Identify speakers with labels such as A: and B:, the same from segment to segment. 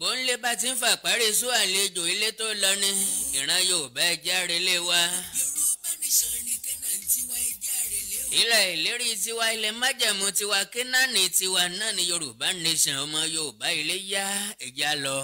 A: bóńlé bá ti ń fà parí sún àlejò ilé tó lọ ní ìran Yorùbá ẹja relé wa. ilẹ̀ ìlérí tiwa ilẹ̀ májẹ̀mú tiwa Kénáánì tiwa náà ni Yorùbá nation ọmọ Yorùbá ilé yá ẹja lọ.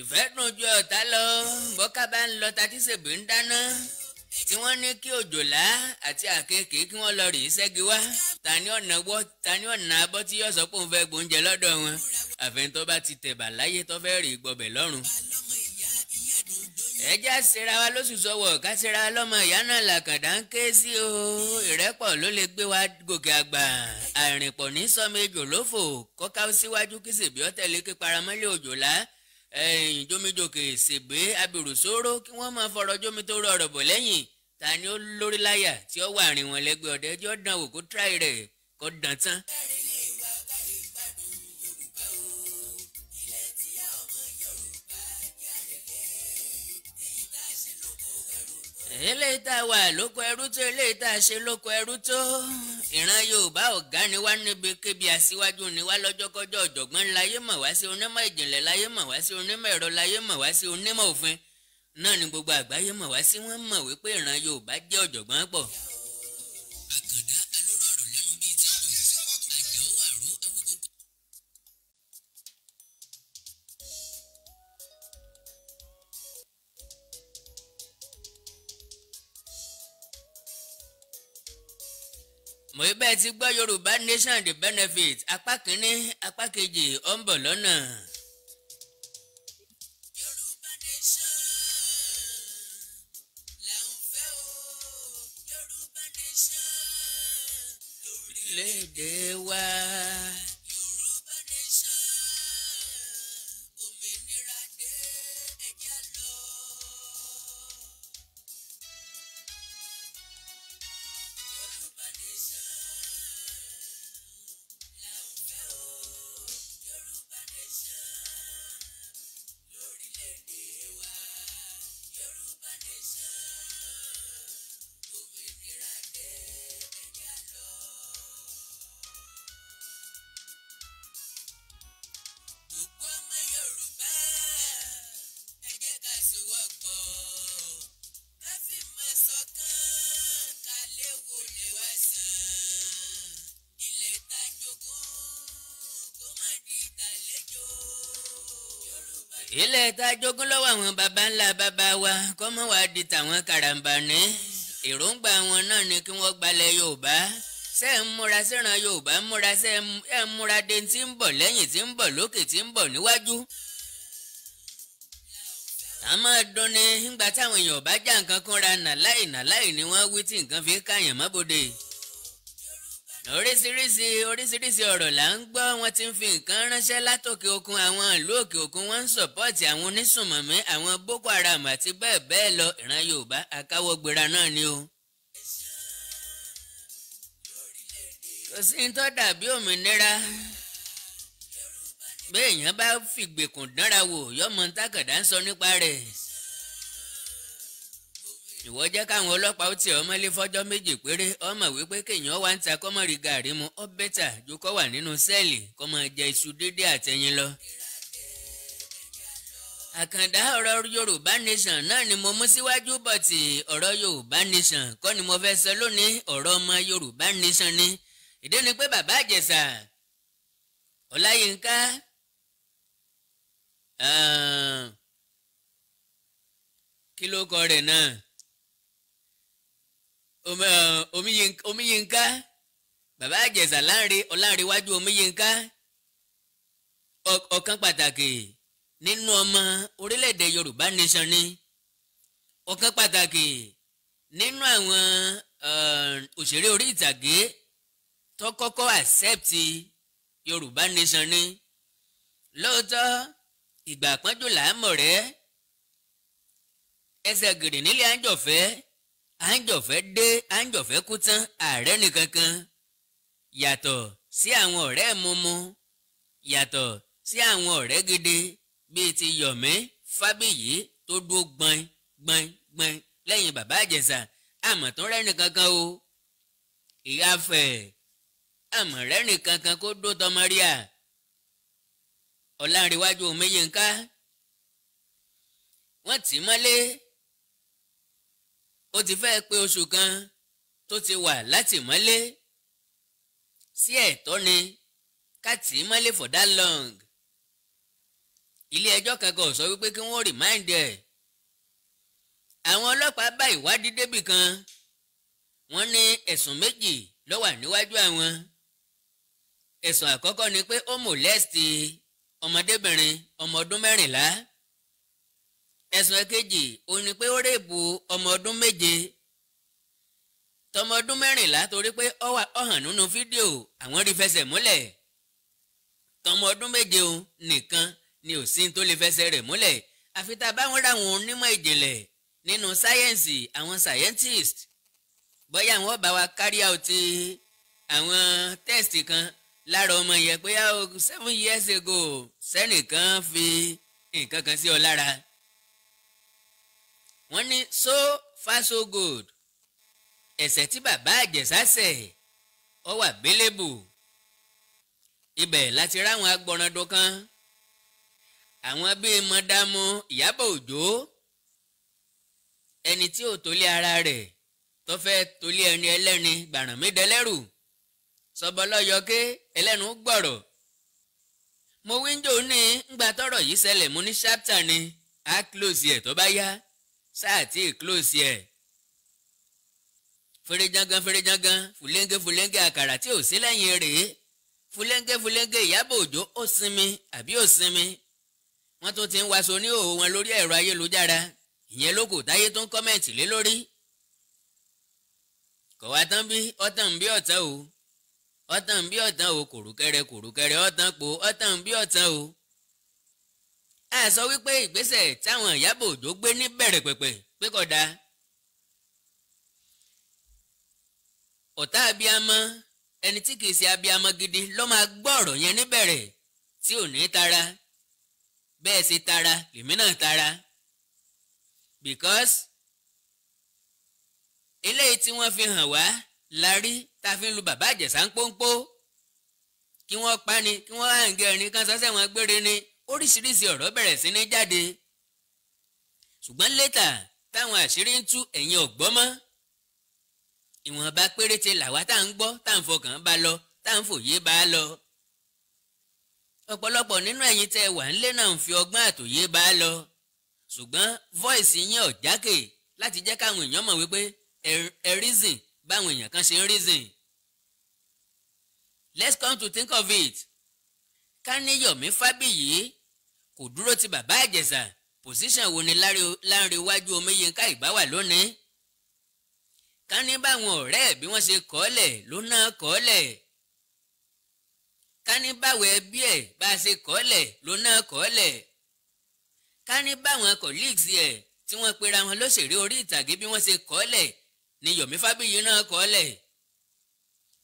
A: ìfẹ́ dùn ju ọ̀tá lọ bọ́ká bá ń lọ tatí ṣègbè ń dáná tí wọ́n ní kí òjòlá àti àkekèé kí wọ́n lọ rí ṣẹ́gi wá ta ni ọ̀nà abọ́ tí yóò sọ pé òun fẹ́ gbóúnjẹ lọ́dọ̀ wọn àfẹn tó bá ti tẹ̀bà láyé tó fẹ́ rí gbọbẹ̀ lọ́rùn. ẹjẹ́ àṣẹra wa lóṣù sọ́wọ́ ká ṣẹra wa lọ́mọ ìyá náà làkàndá ń ké sí o ìrẹ́pọ̀ ló lè gbé wa gòkè àgbà àrìnpọ̀ ní sọ́mẹ́jọ lófò kọ́ká síwájú kí ṣèbí ọ̀tẹ̀lẹ̀ kí paramọ́lẹ̀ òjòlá jómijòkè ṣègbè abirùsóró kí wọ́n máa fọ̀rọ̀ jómi tó rọrọ̀ bọ̀ lẹ́yìn ta ni ó lórí láyà tí ó wà rìn wọn lẹ́gbẹ̀ẹ́ ọ̀dẹ ẹjọ́ dán wò kó tíráì rẹ̀ kó dán tán. eléyìí tá a wà lóko ẹrú tó eléyìí tá a ṣe lóko ẹrú tó ìran Yorùbá ọ̀gá ni wá níbi kébi aṣíwájú ni wá lọ́jọ́kọ́jọ́ ọ̀jọ̀gbọ́n láyé mọ̀ wá sí onímọ̀ ìjìnlẹ̀ láyé mọ̀ wá sí onímọ̀ ẹ̀rọ láyé mọ̀ wá sí onímọ̀ òfin náà ni gbogbo àgbáyé mọ̀ wá sí wọ́n mọ̀ wípé ìran Yorùbá jẹ́ ọ̀jọ̀gbọ́n pọ̀. mo ibẹ̀ ti gbọ́ Yorùbá nation the benefit apá kínní apá kejì ó ń bọ̀ lọ́nà. Yorùbá nation là ń fẹ́ o Yorùbá nation lórílẹ̀‐èdè wa. Yorùbá nation òmìnira dé ẹ̀já lọ. Yorùbá nation. ilẹ̀ tá a jogún lọ́wọ́ àwọn baba ńlá baba wa kọ́ mọ́ wá di tàwọn karambani èròǹgbà wọn náà ni kí wọ́n gbalẹ̀ Yorùbá ṣe ń múra síran Yorùbá múra ṣe ń múra de tí ń bọ̀ lẹ́yìn tí ń bọ̀ lókè tí ń bọ̀ níwájú. àmọ́ dùn ni ńgbà táwọn èèyàn bá já nǹkan kúnra nàláì ni wọ́n wí tí nǹkan fi káyàn mọ́bodè. oríṣiríṣi ọ̀rọ̀ là ń gbọ́ wọn ti ń fi nǹkan ránṣẹ́ látòkè òkun àwọn ìlú òkè òkun wọn ń sọ̀pọ́ọ̀tì àwọn onísùnmọ̀mí àwọn Boko Haram àti bẹ́ẹ̀ bẹ́ẹ̀ lọ ìran Yorùbá akáwọ́gbéra náà ni o. kò sí ní tó dàbí òmìnira béèyàn bá fìgbèkùn dánra wò yọmọ tákàdá ń sọ nípa rẹ̀. ìwọ jẹ́ káwọn ọlọ́pàá ó tì ọ́ mọ́lé fọ́jọ́ méjì péré ọmọ wípé kéèyàn wá ń ta kọ́mọ̀rì gàrí mu ó bẹ́tà ju kó wà nínú sẹ́ẹ̀lì kó máa jẹ iṣu dédé àtẹyin lọ. àkàndá ọ̀rọ̀ Yorùbá nation náà ni mo mú síwájú bọ̀tì ọ̀rọ̀ Yorùbá nation kọ́ ni mo fẹ́ sọ lónìí ọ̀rọ̀ ọmọ Yorùbá nation ni ìdí ni pé bàbá Ìjẹ̀ṣà Ọláyínká kí ló kọ rẹ̀ náà Omiyinka bàbá Ìjẹ̀ṣà Ọlánrewájú Omiyinka ọ̀kan pàtàkì nínú ọmọ orílẹ̀-èdè Yorùbá nation ni ọ̀kan pàtàkì nínú àwọn òṣèré orí ìtàgé tó kọ́kọ́ accept Yorùbá nation ni lóòótọ́ ìgbà àpọ́njù là á mọ̀ rẹ́ ẹsẹ̀ gìrì nílé Àńjọ̀fẹ́ dé Àńjọ̀fẹ́ kú tán ààrẹ nìkankan yàtọ̀ sí àwọn ọ̀rẹ́ mumu yàtọ̀ sí àwọn ọ̀rẹ́ gidi bíi ti Yọ̀mí Fábíyì tó dúró gbọ̀n gbọ̀n gbọ̀n lẹ́yìn bàbá Ìjẹ̀ṣà àmọ́ tó rẹ́ nìkankan o ìyá fẹ̀ àmọ́ rẹ́ nìkankan kó dó tọmọ rí à Ọlánrewájú Omiyínká wọ́n tì í mọ́lé ó ti fẹ́ pé oṣù kan tó ti wà látìmọ́lé sí ẹ̀tọ́ ni ká tì í mọ́lé for that long ilé ẹjọ́ kankan sọ wípé kí wọ́n rìmáìndì ẹ̀ àwọn ọlọ́pàá bá ìwádìí débì kan wọ́n ní ẹ̀sùn méjì ló wà níwájú àwọn ẹ̀sùn àkọ́kọ́ ni pé ó mọ̀lẹ́sìtì ọmọdébìnrin ọmọ ọdún 14 ẹ̀sùn èkejì ó ní pé ó rèébù ọmọ ọdún 7 tọmọ ọdún 14 torí pé ó hàn nínú fídíò àwọn rí fẹsẹ̀ múlẹ̀ tọmọ ọdún 7 o nìkan ni ò sí tó lè fẹsẹ̀ rẹ̀ múlẹ̀ àfi tá a bá wọn ráwọn onímọ̀ ìjìnlẹ̀ nínú sáyẹ́ǹsì àwọn scientist bóyá àwọn bá wa carry out àwọn test kan lára ọmọ yẹn pé 7 years ago sẹ́nìkan fi nǹkan kan sí ọ lára wọ́n ní so far so good ẹ̀ṣẹ̀ tí bàbá Ìjẹ̀ṣà ṣẹ̀ ó wà bélébù ibẹ̀ láti ráwọn agbọ̀ràndó kan àwọn bíi mọ̀dámù Ìyábọ̀ Òjó ẹni tí ò tólé ara rẹ̀ tó fẹ́ tólé ẹni ẹlẹ́ni gbàrànmídẹ́lẹ́rù sọbọlọ́yọké ẹlẹ́nu gbọ̀rọ̀ mo wíńdò ní ngbà tọ́rọ̀ yìí ṣẹlẹ̀ mo ní chapter ni á close ẹ̀ tó bá yá sáà tí ì close ẹ̀ fèrèjangan fúlẹ́ńgẹ́ àkàrà tí ò sí lẹ́yìn rèé fúlẹ́ńgẹ́ Ìyábọ̀ Òjó ó sinmi àbí ò sinmi wọ́n tún ti ń waṣọ ní òwò wọn lórí ẹ̀rọ ayélujára ìyẹn ló kò táyé tó ń kọ́mẹ̀ntì lé lórí kọ̀ wá tán bí ọ̀tàn bí ọ̀tàn o ọ̀tàn bí ọ̀tàn o kòrùkẹrẹ ọ̀tàn po ọ̀tàn bí ọ̀tàn o a sọ wípé ìgbésẹ̀ táwọn Ìyábọ̀ Òjó gbé ní bẹ̀rẹ̀ pẹ̀pẹ̀ pé kò dáa ọ̀tá abiyamọ ẹni tí kìí ṣe abiyamọ gidi ló máa gbọ́ ọ̀rọ̀ yẹn níbẹ̀rẹ̀ tí ò ní tara bẹ́ẹ̀ ṣe tara lèmi náà tara because eléyìí tí wọ́n fi hàn wá la rí tá a fi ń lu bàbá Ìjẹ̀ṣà ń pọ́npọ́ kí wọ́n pa ni kí wọ́n hàǹgẹ́ ẹni kan sọ́sẹ̀ wọn gbére ni oríṣiríṣi ọ̀rọ̀ bẹ̀rẹ̀ sí ní jáde ṣùgbọ́n létà táwọn àṣírí ń tú ẹ̀yin ọ̀gbọ́n mọ́ ìwọ̀nba péréte làwa tá à ń gbọ́ tá à ń fọkàn bá lọ tá à ń fòye bá lọ ọ̀pọ̀lọpọ̀ nínú ẹ̀yin tẹ́ wà ńlé náà ń fi ọgbọ́n àtòyé bá lọ ṣùgbọ́n voice yín ò jákè láti jẹ́ káwọn èèyàn mọ̀ wípé ẹ reason báwọn èèyàn kan ṣe ń reason. Let's come to think of it ká ní Yọ̀mí Fábíyì kò dúró ti bàbá Ìjẹ̀ṣà position wo ni Lánrewájú Omiyínká ìbá wà lónìí ká ní báwọn ọ̀rẹ́ bí wọ́n ṣe kọ́lẹ̀ ló náà kọ́lẹ̀ ká ní báwọn ẹbí ẹ̀ bá ṣe kọ́lẹ̀ ló náà kọ́lẹ̀ ká ní báwọn colleagues ẹ̀ tí wọ́n pera wọn lóṣèré orí ìtàgé bí wọ́n ṣe kọ́lẹ̀ ni Yọ̀mí Fábíyì náà kọ́lẹ̀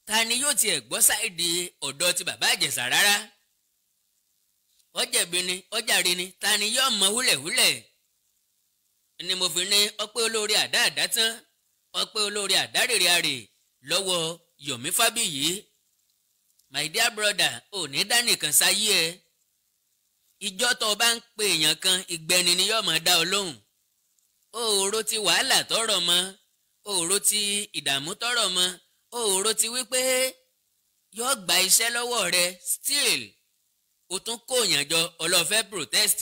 A: ta ni yóò tiẹ̀ gbọ́ sáìdì ọ̀dọ̀ ti bàbá Ìjẹ̀ṣà rárá ọjẹ̀bi ni ọjàre ni ta ni yóò mọ húlẹ̀húlẹ̀ ni mo fi ní ọpẹ́ olórí àdá àdá tán ọpẹ́ olórí àdárèrè àrè lọ́wọ́ Yọ̀mí Fábíyì my dear brother ò ní dánìkan sáyé ẹ ìjọ tó o bá ń pe èèyàn kan ìgbẹ́ni ni yóò máa dá ọ lóhùn òòró ti wàhálà tọrọ mọ́ òòró ti ìdààmú tọrọ mọ́ òòró ti wípé yóò gba iṣẹ́ lọ́wọ́ rẹ still o tún kóyàn jọ ọlọ́fẹ́ protest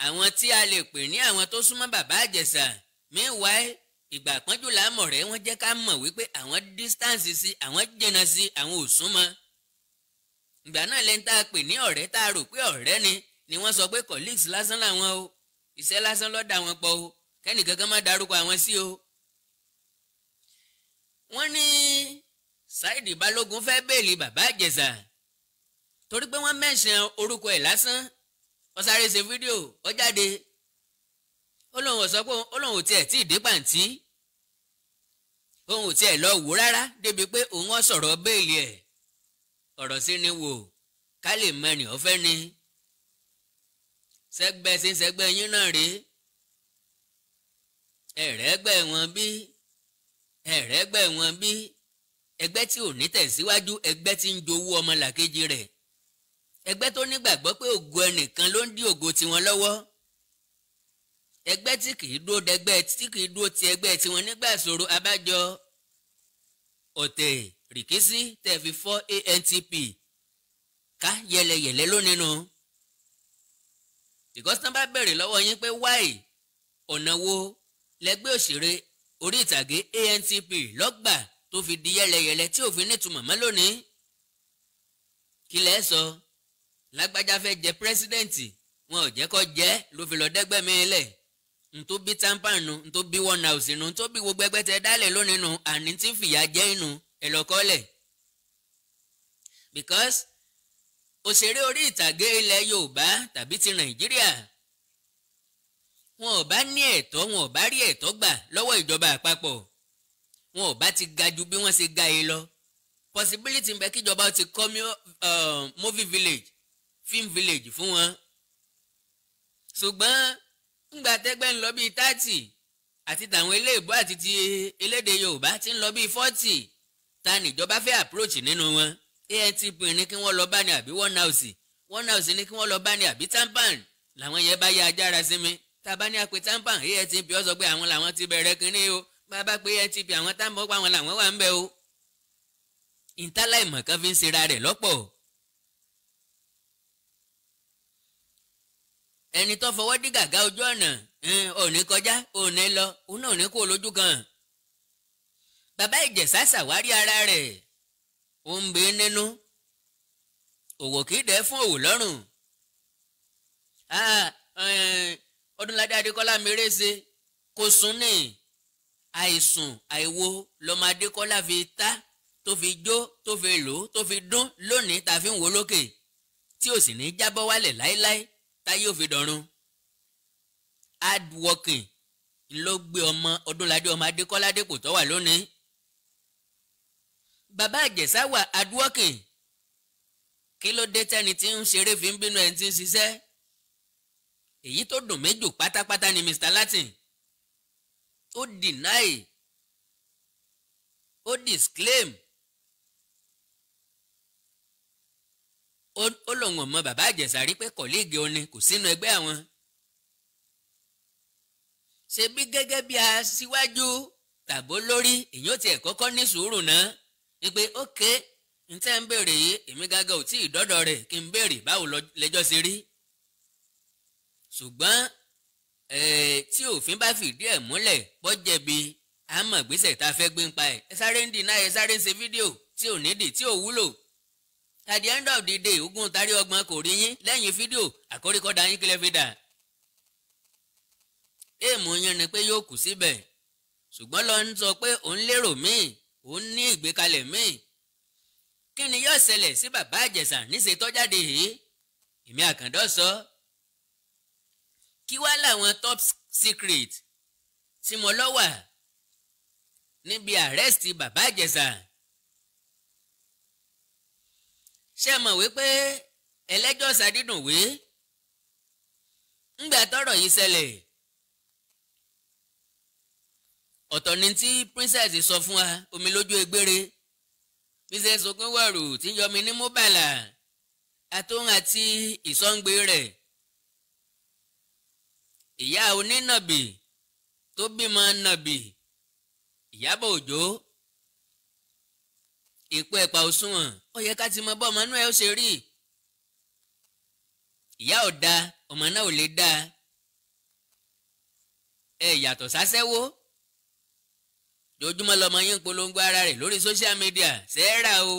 A: àwọn tí a lè pè ní àwọn tó súnmọ́ bàbá Ìjẹ̀ṣà meanwhile ìgbà pọ́njú làámọ̀ rẹ̀ wọ́n jẹ́ ká mọ̀ wípé àwọn distance sí àwọn jìnnà sí àwọn ò súnmọ́ ìgbà náà lẹ́ni tá a pè ní ọ̀rẹ́ tá a rò pé ọ̀rẹ́ ni wọ́n sọ pé colleagues lásán làwọn o iṣẹ́ lásán ló dà wọ́n pọ̀ o kẹ́nìkankan má dárúkọ àwọn sí o. wọ́n ní Saheed Balógun fẹ́ bẹ́ẹ̀lì bàbá Ìjẹ̀ṣà torí pé wọ́n mẹ́sàn orúkọ ẹ̀ lásán ó sáré ṣe fídíò ó jáde ó lóun ò sọ pé ó lóun ò tiẹ̀ tí ì dé pàǹtí òun ò tiẹ̀ lọ wò rárá débi pé òun ó sọ̀rọ̀ béèlì ẹ̀ ọ̀rọ̀ sí ni wò ká lè mẹ́rin ọ̀fẹ́ ni sẹ́gbẹ́ sí sẹ́gbẹ́ yín náà rèé ẹ̀rẹ́gbẹ́ wọn bí ẹ̀rẹ́gbẹ́ wọn bí ẹgbẹ́ tí ò ní tẹ̀síwájú ẹgbẹ́ tí ń jowú ọmọlàkejì rẹ̀ ẹgbẹ́ tó nígbàgbọ́ pé ògo ẹnìkan ló ń dí ògo tiwọn lọ́wọ́ ẹgbẹ́ tí kìí dúró dẹgbẹ́ tí kìí dúró ti ẹgbẹ́ tiwọn nígbà ìṣòro abájọ ọ̀tẹ̀ rìkísí tẹ̀ fi fọ́ ANTP ká yẹlẹyẹlẹ lónìí nu because tán bá bẹ̀rẹ̀ lọ́wọ́ yín pé why ọ̀nà wo lẹgbẹ́ òṣèré orí ìtàgé ANTP lọ́gbà tó fi di yẹlẹyẹlẹ tí òfin nítumọ̀ mọ́ lónìí kí lẹ́ sọ lágbájá fẹ́ jẹ pírẹsidẹ́ǹtì wọn ò jẹ́ kó jẹ́ ló fi lọ dẹ́gbẹ́ mi lẹ̀ ntó bí tampanu ntó bí one house nu ntó bí gbogbo ẹgbẹ́ tẹ dálẹ̀ lónìí nu àní tí ń fìyà jẹ́ inú ẹ lọ kọ́lẹ̀ because òṣèré orí ìtàgé ilẹ̀ Yorùbá tàbí ti Nàìjíríà wọn ò bá ní ẹ̀tọ́ wọn ò bá rí ẹ̀tọ́ gbà lọ́wọ́ ìjọba àpapọ̀ wọn ò bá ti ga ju bí wọ́n ṣe ga yìí lọ possibility ń bẹ kíjọba ti kọ́ movie village film village fún wọn ṣùgbọ́n ńgbà tẹ́gbẹ́ ń lọ bíi 30 àti tàwọn eléèbó àti ti elédè Yorùbá ti ń lọ bíi 40 ta níjọba fẹ́ approach nínú wọn ANTP ní kí wọ́n lọ bá ní àbí one house ní kí wọ́n lọ bá ní àbí tampan làwọn yẹn bá yá ajára sí mi tá a bá ní àpè tampan ANTP ó sọ pé àwọn làwọn ti bẹ̀rẹ̀ kínní o bá a bá pé ANTP àwọn tampan ó pa àwọn làwọn wà ń bẹ o ìntàláìmọ̀ kan fi ń ṣera rẹ̀ lọ́pọ̀ ẹni tó fọwọ́ dí gàgá ojú ọ̀nà òní kọjá òní lọ òun náà ní kó lójú kan bàbá Ìjẹ̀ṣà ṣàwárí ara rẹ̀ ó ń bẹ nínú òwò kì í dẹ́ fún òwò lọ́rùn Ọdúnládé Adékọ́lá mèrèsé kò sùn ní àìsùn àìwo lọ́mọ Adékọ́lá fi ta tó fi jó tó fi lò tó fi dún lónìí tá a fi ń wo lókè tí ò sì ní jábọ́ wálẹ̀ láéláé táyé ò fi dọ̀run hard working ló gbé ọmọ Ọdúnládé ọmọ Adékọ́lá dépò tó wà lónìí bàbá Ìjẹ̀ṣà wà hard working kí ló dé tẹ́ni tí ń ṣeré fi ń bínú ẹni tí ń ṣiṣẹ́ èyí tó dùn méjì pátápátá ni Mr. Latin ó deny ó disclaim ó lòun ò mọ bàbá Ìjẹ̀ṣà rí pé kọ̀líìgì òní kò sínú ẹgbẹ́ àwọn ṣebí gẹ́gẹ́ bí aṣíwájú tàbó lórí èyàn tiẹ̀ kọ́kọ́ ní sùúrù náà wípé ókè n tẹ́ ń béèrè yìí èmi gágá ò tí ì dọ́dọ̀ rẹ̀ kí n béèrè báwo lẹ́jọ́ ṣe rí ṣùgbọ́n tí òfin bá fìdí ẹ̀ múlẹ̀ bọ́ jẹ̀bi àmọ́ ìgbésẹ̀ tá a fẹ́ gbé ń pa ẹ̀ ẹ sáré ń dìnnà ẹ sáré ń ṣe fídíò tí ò nídìí tí ò wúlò at the end of the day ogún tarí ọgbọ́n kò rí yín lẹ́yìn fídíò àkóríkọ́dá yín kílẹ̀ fi dà èèmù yín ni pé yóò kù síbẹ̀ ṣùgbọ́n lọ ń sọ pé òun lérò míì òun ní ìgbékalẹ̀ míì kí ni yóò ṣẹlẹ̀ sí bàbá Ìjẹ̀ṣà níṣe tọ́jáde yìí èmi Àkàndọ́ sọ kí wá làwọn top secret tí mo lọ wà níbi arrest bàbá Ìjẹ̀ṣà ṣé mọ̀ wípé ẹlẹ́jọ́ ṣàdídùnwé ńgbà tọ́rọ̀ yìí ṣẹlẹ̀ ọ̀tọ̀ ni tí princess sọ fún wa omi lójú egbére princess Ogunwọ̀rù tí ń yọmi ní mobala àtòun àti ìsọ̀ǹgbé rẹ̀ ìyá onínàbì tó bímọ nàbì Ìyábọ̀ Òjó ìpò ẹ̀pà òṣùwọ̀n ó yẹ ká ti mọ bọ́ ọmọ náà ó ṣe rí ìyá ò da ọmọ náà ò lè dá ẹ yàtọ̀ sáṣẹ́wó lójúmọ́ lọmọ yín polongo ara rẹ̀ lórí social media sẹ́ẹ̀rà o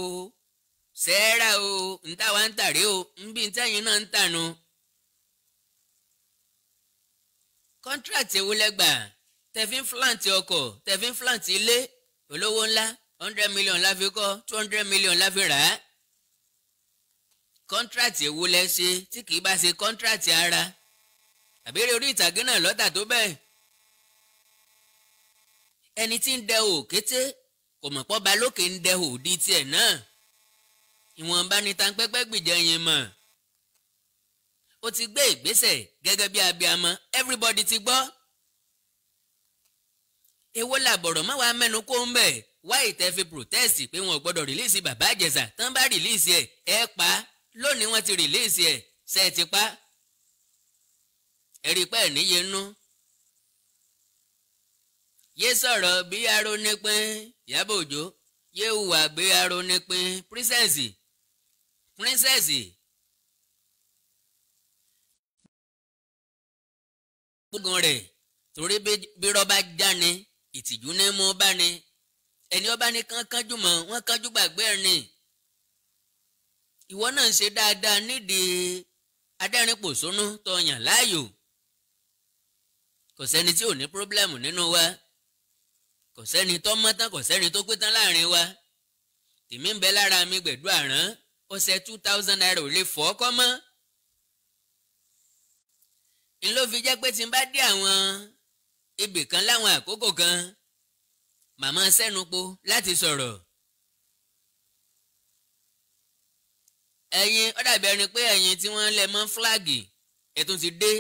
A: ń tà wá ń tàrí o ń bí ntẹ́yìn náà ń tànù contract ewu lẹ́gbàá tẹ̀fín flant ọkọ̀ tẹ̀fín flant ilé olówó ńlá 100 million la fi kọ́ 200 million la fi rà á kọ́ńtrátì èwo lẹ ṣe tí kì í bá ṣe kọ́ńtrátì ara àbẹ́rẹ́ orí ìtàgé náà lọ́tà tó bẹ́ẹ̀. ẹni tí ń dẹ òkété kò mọ̀ pọ́ ba lókè ń dẹ òdi tiẹ̀ náà ìwọ̀nba ni tanpẹ́pẹ́ gbìjẹ́ yẹn mọ̀. ó ti gbé ìgbésẹ̀ gẹ́gẹ́ bí abiyamọ everybody ti gbọ́. èwo làbọ̀rọ̀ má wàá mẹ́nu kó ń bẹ̀ wá ìtẹ́ fi protest pé wọn ò gbọ́dọ̀ rìlíìsì bàbá Ìjẹ̀ṣà tán bá rìlíìsì ẹ̀ pa á lónìí wọ́n ti rìlíìsì ẹ̀ ṣe é ti pa. ẹ̀rí pẹ́ níye nú. yé sọ̀rọ̀ bí aró nípín Ìyábọ̀ Òjó yé hùwà bí aró nípín prínsẹ́sì gbógun rẹ̀ torí bí rọ́bà jáni ìtìjú ní mú bá ní ẹni ọba ní kánjú mọ́ wọ́n kánjú gbàgbé ẹ̀ ní. ìwọ náà ń ṣe dáadáa nídìí adẹ́rìnpòṣónú tó yàn láàyò. kò sẹ́ni tí ò ní pírọ́blẹ́mù nínú wa kò sẹ́ni tó mọ́ tán kò sẹ́ni tó pé tán láàrin wa. tèmi ń bẹ lára mi gbẹ̀dú àrán ọ̀sẹ̀ 2000 naira ò lè fọ́ ọkọ́ mọ́. n ló fi jẹ́ pé tí n bá dé àwọn ibì kan láwọn àkókò kan màmá sẹ́nupo láti sọ̀rọ̀. ẹ̀yin ó dàbí ẹni pé ẹ̀yin tí wọ́n lẹ̀ mọ́ fúláàgì ẹ̀ tún ti dé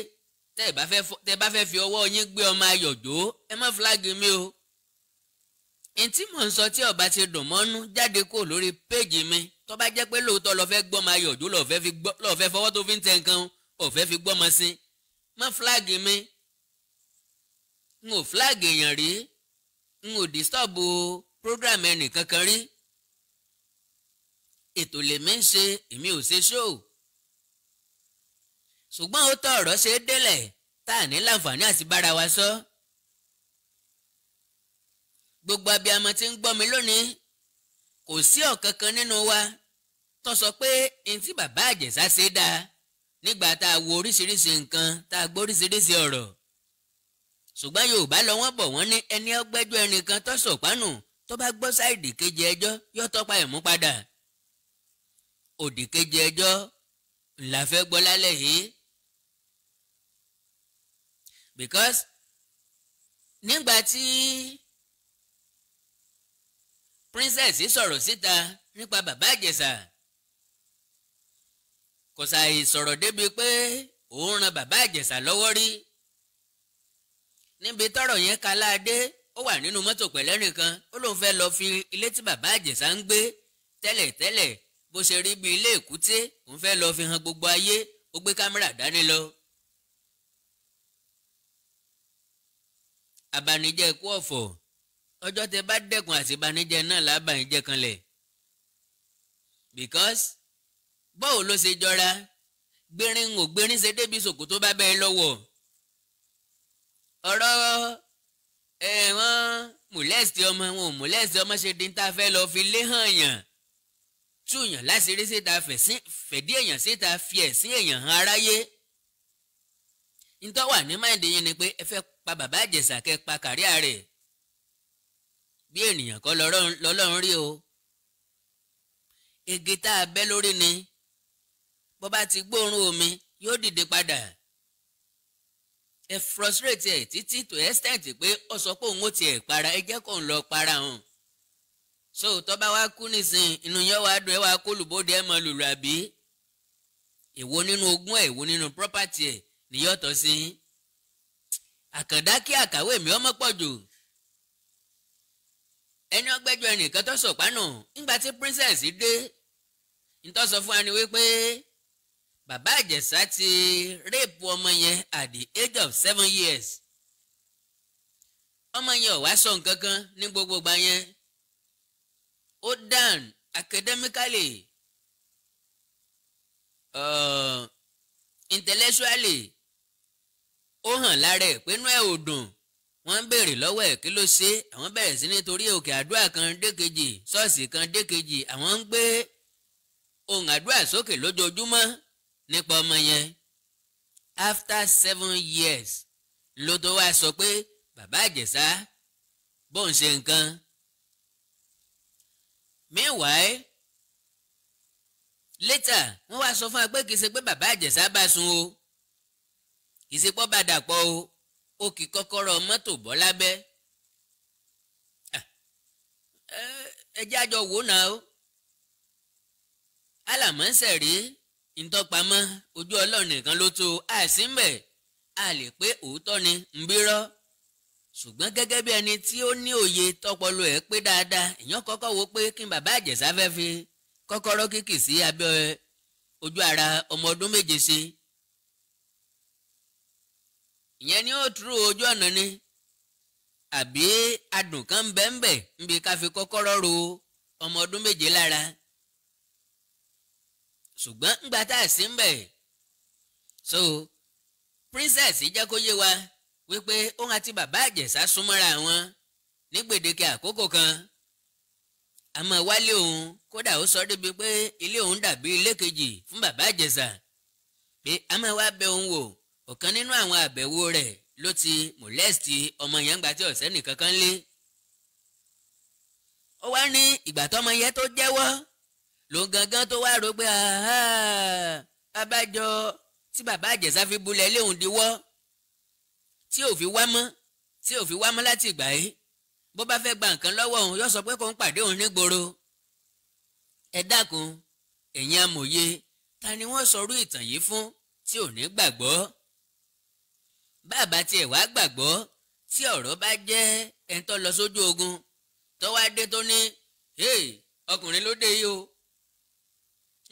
A: tẹ́ bá fẹ́ fi ọwọ́ yín gbé ọmọ ayọ̀jó ẹ má fúláàgì mi o. n tí mò ń sọ tí ọba ti dùn mọ́nú jáde kó lórí péèjì mi tó bá jẹ́ pé lóòótọ́ lọ́ọ́ fẹ́ gbọ́mọ ayọ̀jó lọ́ọ́ fẹ́ fọwọ́ tó fi ń tẹ nǹkan ọ̀fẹ́ fi gbọ́mọ sí má fúláàgì mi. n ò fúláàgì èèyàn rí n ò disturb program ẹnì kankan rí. ètò lèmi ń ṣe èmi ò ṣe show. ṣùgbọ́n ó tọ́ ọ̀rọ̀ ṣe é délẹ̀ tá à ní láǹfààní àti bára wa sọ. gbogbo abiyamọ tí ń gbọ́ mi lónìí kò sí ọ̀kankan nínú wa tó sọ pé n tí bàbá Ìjẹ̀ṣà ṣe dáa nígbà tá a wo oríṣiríṣi nǹkan tá a gbọ́ oríṣiríṣi ọ̀rọ̀. ṣùgbọ́n Yorùbá lọ wọ́n bọ̀ wọ́n ní ẹni ọgbẹ́jọ́ ẹnìkan tó sọ̀pánù tó bá gbọ́ sáìdì kejì ẹjọ́ yóò tọ́pa ẹ̀mú padà. òdì kejì ẹjọ́ ńlá fẹ́ gbọ́ lálẹ́ yìí. because nígbà tí princess sọ̀rọ̀ síta nípa bàbá Ìjẹ̀ṣà kò ṣàì sọ̀rọ̀ débi pé òun ran bàbá Ìjẹ̀ṣà lọ́wọ́ rí. níbi tọ́rọ̀ yẹn kaláadé ó wà nínú mọ́tò pẹ̀lẹ́ nìkan ó lóun fẹ́ lọ fi ilé tí bàbá Ìjẹ̀ṣà ń gbé tẹ́lẹ̀tẹ́lẹ̀ bó ṣe rí bí ilé èkúté òun fẹ́ lọ fi hàn gbogbo ayé ó gbé kámẹ́rà dání lọ. abanijẹ́ ikú ọ̀fọ̀ ọjọ́ tẹ bá dẹ́kun àti ìbànújẹ́ náà lábàáyín jẹ́ kanlẹ̀. because bọ́ọ̀ ló ṣe jọra gbérin ò gbérin ṣe débi sòkò tó bá bẹ́ẹ̀ lọ́wọ́. ọ̀rọ̀ wọ́n mùlẹ́sì ọmọ wọn ò mùlẹ́sì ọmọ ṣe dín tá a fẹ́ lọ fi lé hàn yàn túyàn láṣìírí síta fẹ̀dí èèyàn síta fi ẹ̀sìn èèyàn hàn aráyé. ntọ́ wà ní máìndì yín ni pé ẹ fẹ́ pa bàbá Ìjẹ̀ṣà kẹ́ pa kàríà rẹ̀ bí ènìyàn kọ́ lọ́lọ́run rí o. igi tá a bẹ́ lórí ni bó bá ti gbóòórùn omi yóò dìde padà. ẹ frustrate ẹ títí to extent pé ó sọ pé òun ó tiẹ̀ para ẹ jẹ́ kó ń lọ para hàn. so tó bá wá kú nísìn inú yẹn wàá dùn ẹ wàá kó lùbọ́dẹ ẹ mọ lùlù àbí. èwo nínú ogún ẹ èwo nínú property ẹ nìyọ́ tọ́ sí. àkàndá kí àkàwé mi ọmọ pọ̀ jù. ẹni ọgbẹ́jọ́ ẹnìkan tó sọ̀pánù nígbà tí princess dé ntọ́ sọ fún wa ni wípé bàbá Ìjẹ̀ṣà ti réèpù ọmọ yẹn at the age of 7 years. ọmọ yẹn ò wá sọ nǹkan kan ní gbogbo ìgbà yẹn. ó down academically intellectually ó hàn lára ẹ̀ pé inú ẹ̀ ò dùn. wọ́n ń béèrè lọ́wọ́ ẹ̀ kí ló ṣe àwọn bẹ̀rẹ̀ sí nítorí òkè àdúrà kan dékejì ṣọ́ọ̀ṣì kan dékejì àwọn ń gbé ohun àdúrà sókè lójoojúmọ́ nípa ọmọ yẹn. after 7 years ló tó wá sọ pé bàbá Ìjẹ̀ṣà bó ń ṣe nǹkan. meanwhile létà wọ́n wá sọ fún wa pé kì í ṣe pé bàbá Ìjẹ̀ṣà bá sùn o kì í ṣe pọ́ bá dàpọ̀ o ó kì í kọ́kọ́rọ́ mọ́tò bọ́ lábẹ́ ẹ jẹ́ àjọ wò náà o alàmọ́sẹ̀ rí ntọ́pamọ́ ojú Ọlọ́run nìkan ló tó àìsínbẹ̀ a lè pé òótọ́ ni ń bírọ́ ṣùgbọ́n gẹ́gẹ́ bí ẹni tí ó ní òye tọpọlọ ẹ̀ pé dáadáa èèyàn kọ́kọ́ wo pé kí bàbá Ìjẹ̀ṣà fẹ́ fi kọ́kọ́rọ́ kíkì sí abẹ́ ojú ara ọmọ ọdún méje ṣe ìyẹn ni ó túrú ojú ọ̀nà ni àbí adùn kan bẹ́ẹ̀nbẹ́ níbi ká fi kọ́kọ́rọ́ ro ọmọ ọdún méje lára ṣùgbọ́n ńgbà tá a sí ń bẹ̀ so princess jẹ́ kó yé wa wípé òun àti bàbá Ìjẹ̀ṣà súnmọ́ra wọn ní gbèdéke àkókò kan àmọ́ wálé òun kódà ó sọ débi pé ilé òun dàbí ilé kejì fún bàbá Ìjẹ̀ṣà pé àmọ́ wá bẹ̀ òun wò ọ̀kan nínú àwọn àbẹ̀wò rẹ̀ ló ti mọ̀lẹ́sì ọmọ yẹn gbà tí ọ̀sẹ́ nìkan kan lé ó wá ní ìgbà tọ́mọ yẹn tó jẹ́wọ́ lòun gangan tó wá rò pé abájọ tí bàbá Ìjẹ̀ṣà fi bulẹ̀ léhùn diwọ́ tí ò fi wá mọ́ láti ìgbà yìí bó bá fẹ́ gba nǹkan lọ́wọ́ òun yóò sọ pé kó ń pàdé òun nígboro ẹ dákun ẹ̀yin amòye ta ni wọ́n sọrú ìtàn yìí fún tí ò ní gbàgbọ́ bàbá tiẹ̀ wá gbàgbọ́ tí ọ̀rọ̀ bá jẹ́ ẹni tó lọ sójú ogun tó wá dé tó ní ọkùnrin ló dé yìí o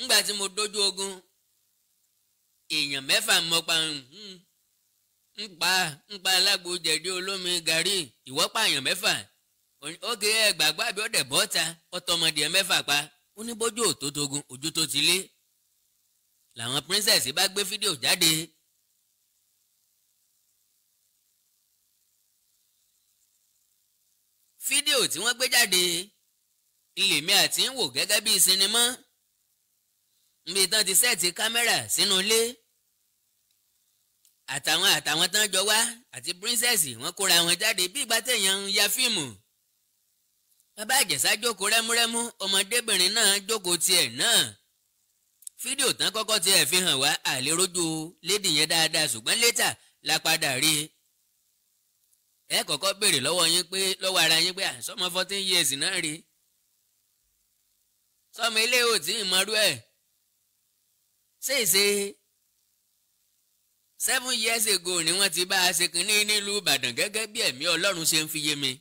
A: ńgbà tí mo dójú ogun èèyàn 6 mọ́ pa ń pa alágbo jẹ̀dí olómi gàrí ìwọ́ pààyàn 6 ókè ẹ gbàgbọ́ àbí ọ̀dẹ̀ bọ́ta ọtọmọdé 6 pa ó ní bójú òtótógun ojú tó ti lé làwọn princess bá gbé fídíò jáde fídíò tí wọ́n gbé jáde ilèmi àti ń wò gẹ́gẹ́ bí sinimá níbi tán ti sẹ́ẹ̀tì kámẹ́rà sínú ilé àtàwọn tán jọ wá àti princess wọ́n kóra wọn jáde bí ìgbà téèyàn ń ya fíìmù bàbá Ìjẹ̀ṣà jókòó rẹ́múrẹ́mú ọmọdébìnrin náà jókòó tiẹ̀ náà fídíò tán kọ́kọ́ tiẹ̀ fi hàn wá àlérójú lédì yẹn dáadáa ṣùgbọ́n létà la padà rí ẹ kọ́kọ́ béèrè lọ́wọ́ yín pé lọ́wọ́ ara yín pé àsọmọ 14 years náà rí sọmọ ilé ò tí ì mọrú ẹ̀ ṣèṣe 7 years ago ni wọ́n ti bá a ṣe kínní nílùú Ìbàdàn gẹ́gẹ́ bí ẹ̀mí Ọlọ́run ṣe ń fi yé mi.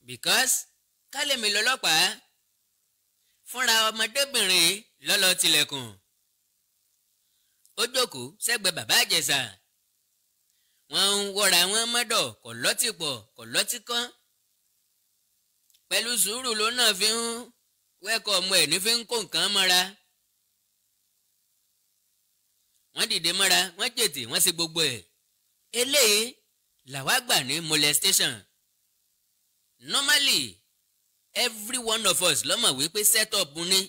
A: because kálẹ̀mí lọ́lọ́pàá fúnra ọmọdébìnrin lọ́lọ́ tilẹ̀kùn ó jókòó sẹ́gbẹ̀ẹ́ bàbá Ìjẹ̀ṣà wọ́n ń wọ́ra wọn mọ́dọ̀ kò lọ́tìpọ̀ kò lọ́tìkán pẹ̀lú sùúrù ló náà fi ń wẹ́kọ̀ ọmọ ẹ̀ ní fi ń kó nǹkan mọ́ra wọ́n dìde mọ́ra wọ́n jètè wọ́n ṣe gbogbo ẹ̀ eléyìí làwa gbà ní molestation normally every one of us ló mọ̀ wípé set up ní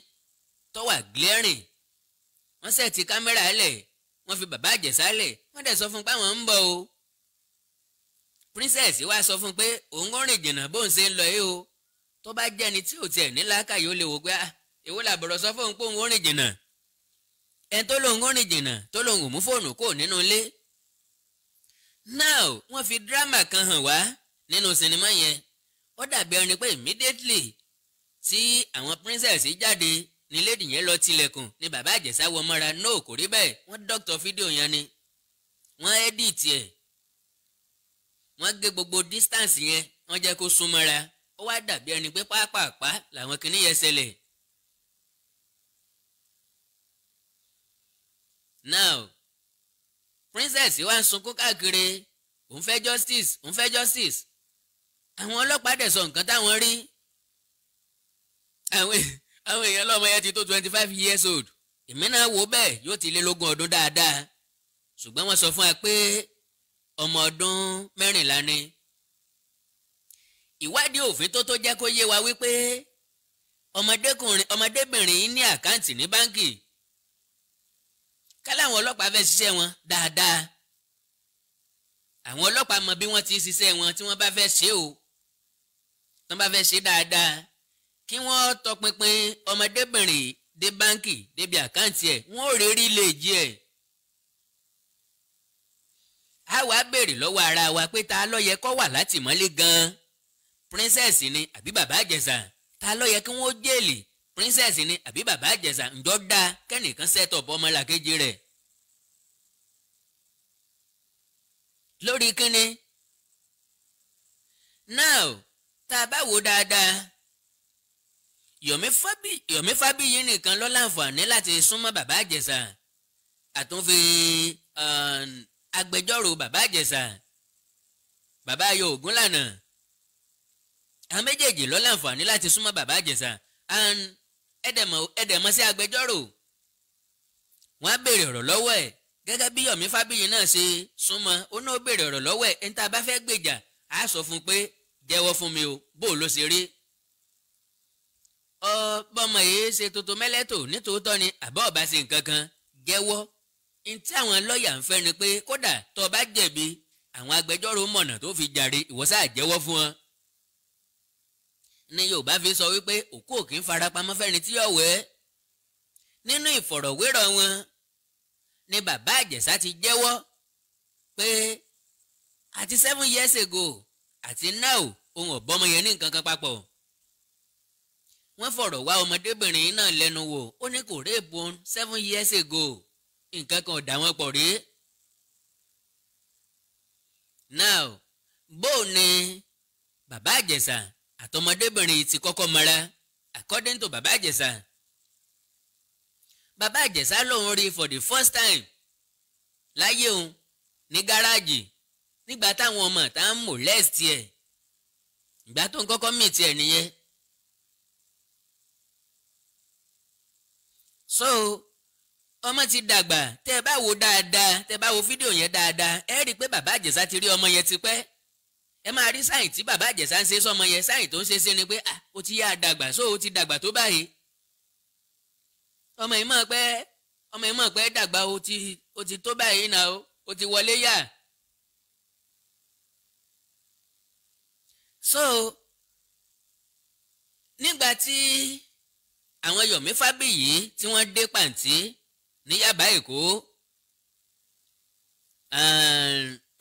A: tó wà glaring wọ́n sẹ́ẹ̀tì kámẹ́rà lẹ̀ wọ́n fi bàbá Ìjẹ̀ṣà lẹ̀ wọ́n dẹ̀ sọ fún pé àwọn ń bọ̀ o princess wá sọ fún pé òun ń rìn jìnnà bóun ṣe ń lọ yìí o tó bá jẹ́ni tí ò tiẹ̀ ní làákàyè ó lè wò pé èwo làbọ̀rọ̀ sọ fóun pé òun ń rìn jìnnà ẹni tó lóun ń rìn jìnnà tó lóun ò mú fóònù kò nínú ilé now wọ́n fi drama kan hàn wá nínú sinimá yẹn ó dàbí ẹni pé immediately tí àwọn princess jáde ní lady yẹn lọ tilẹ̀kùn ní bàbá Ìjẹ̀ṣà wọ mọ́ra no kò rí bẹ́ẹ̀ wọ́n dọ́kítọ̀ fídíò yẹn ni wọ́n edit ẹ̀ wọ́n gé gbogbo distance yẹn wọ́n jẹ́ kó sún mọ́ra ó wá dàbí ẹni pé pápápá làwọn kìíní yẹn ṣẹlẹ̀. now princess wá ń sunkún káàkiri òun fẹ́ justice òun fẹ́ justice àwọn ọlọ́pàá dẹ̀ sọ nǹkan táwọn rí àwọn èèyàn lọ́mọ yẹn ti tó 25 years old èmi náà wò bẹ́ẹ̀ yóò ti lé 20 ọdún dáadáa ṣùgbọ́n wọ́n sọ fún wa pé ọmọ ọdún 14 ni ìwádìí òfin tó jẹ́ kó yé wa wípé ọmọdébìnrin ní àkáǹtì ní báńkì káláwọn ọlọ́pàá fẹ́ ṣiṣẹ́ wọn dáadáa àwọn ọlọ́pàá mọ bí wọ́n ti ṣiṣẹ́ wọn tí wọ́n bá fẹ́ ṣe o tí wọ́n bá fẹ́ ṣe dáadáa kí wọ́n tọpinpin ọmọdébìnrin dé báǹkì débi àkáǹtì ẹ̀ wọ́n ò rí lè jí ẹ̀. a wá béèrè lọ́wọ́ ara wa pé ta ló yẹ kó wà látìmọ́lé gan-an princess ni àbí bàbá àjẹsà ta ló yẹ kí wọ́n jẹ́lì princess ni àbí bàbá àjẹsà ǹjọ́ dáa kẹ́nìkan set up ọmọlàkejì rẹ̀. lórí kínní now tá a bá wò dáadáa Yomi Fabiyi nìkan ló láǹfààní láti súnmọ́ bàbá àjẹsà àtúnfi agbẹjọ́rò bàbá àjẹsà bàbá Ayọ̀ Ògúnlànà àwọn méjèèjì ló láǹfààní láti súnmọ́ bàbá àjẹsà and ẹ̀dẹ̀mọ́ sí agbẹjọ́rò wọ́n á béèrè ọ̀rọ̀ lọ́wọ́ ẹ̀ gẹ́gẹ́ bí Yomi Fabiyi náà ṣe súnmọ́ ó náà béèrè ọ̀rọ̀ lọ́wọ́ ẹ̀ ẹni tá a bá fẹ́ gbèjà á sọ fún un pé jẹ́wọ́ fún mi o bó o ló ṣe rí bọ́mọ yìí ṣe tuntun mẹ́lẹ́tò nítòótọ́ ni àbá ọba ṣe nǹkan kan jẹ́wọ́ ní tí àwọn lọ́ọ̀yà ń fẹ́ ni pé kódà tó bá jẹ̀bi àwọn agbẹjọ́rò mọ̀nà tó fi jàre ìwọ sáà jẹ́wọ́ fún wọn. ní Yorùbá fi sọ wípé òkú òkè ń farapamọ́ fẹ́ni tí yọ̀ wẹ́ nínú ìfọ̀rọ̀wérọ̀ wọn ni bàbá Àjẹsà ti jẹ́wọ́ pé àti 7 years ago àti now òun ọ̀bọ́mọ yẹn ní nǹkan kan papọ̀. wọ́n fọ̀rọ̀ wá ọmọdébìnrin náà lẹ́nu wò ó ní kò réèpù 7 years ago nǹkan kan ò dá wọn pọ̀ rí. now bó ni bàbá Àjẹsà àtọmọdébìnrin ti kọ́kọ́ mọ́ra according to bàbá Àjẹsà. bàbá Àjẹsà lòun rí for the first time láyé òun ní gáràjì nígbà táwọn ọmọ tá ń molest ẹ̀ ìgbà tó ń kọ́kọ́ meet ẹ̀ nìyẹn. so ọmọ ti dàgbà tẹ́ ẹ bá wo dáadáa tẹ́ ẹ bá wo fídíò yẹn dáadáa ẹ rí i pé bàbá Àjẹsà ti rí ọmọ yẹn tipẹ́ ẹ máa rí sáyìn tí bàbá Àjẹsà ń ṣe sọmọ yẹn sáyìn tó ń ṣe sí ni pé ó ti yá dàgbà so ó ti dàgbà tó báyìí ọmọ yìí mọ̀ pé dàgbà ó ti tó báyìí náà ó ti wọlé yá. so nígbà tí àwọn Yomi Fabiyi tí wọ́n dé pàǹtí ní Yaba Èkó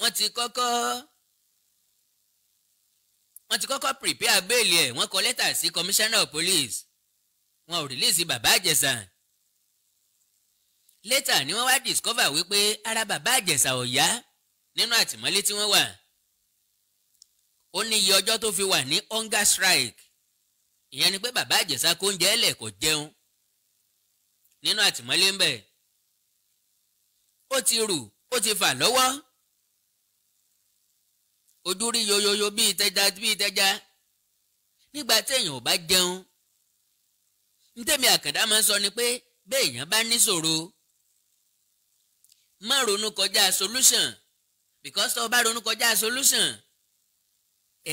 A: wọ́n ti kọ́kọ́ prepare bail ẹ̀ wọ́n kọ lẹ́tà sí commissioner of police wọn ò release bàbá Àjẹsà lẹ́tà ni wọ́n wá discover wípé ara bàbá Àjẹsà ò yá nínú àtìmọ́lé tí wọ́n wà ó ní iye ọjọ́ tó fi wà ní hunger strike ìyẹn ni pé bàbá Àjẹsà kó oúnjẹ ẹlẹ̀ kò jẹun nínú àtìmọ́lé ń bẹ̀ ó ti rù ó ti fà lọ́wọ́ ojú rí yoyoyo bíi tẹja nígbà téèyàn ò bá jẹun ntẹ́mi Àkàndá máa ń sọ ni pé béèyàn bá níṣòro má ronú kọjá solution because tó o bá ronú kọjá solution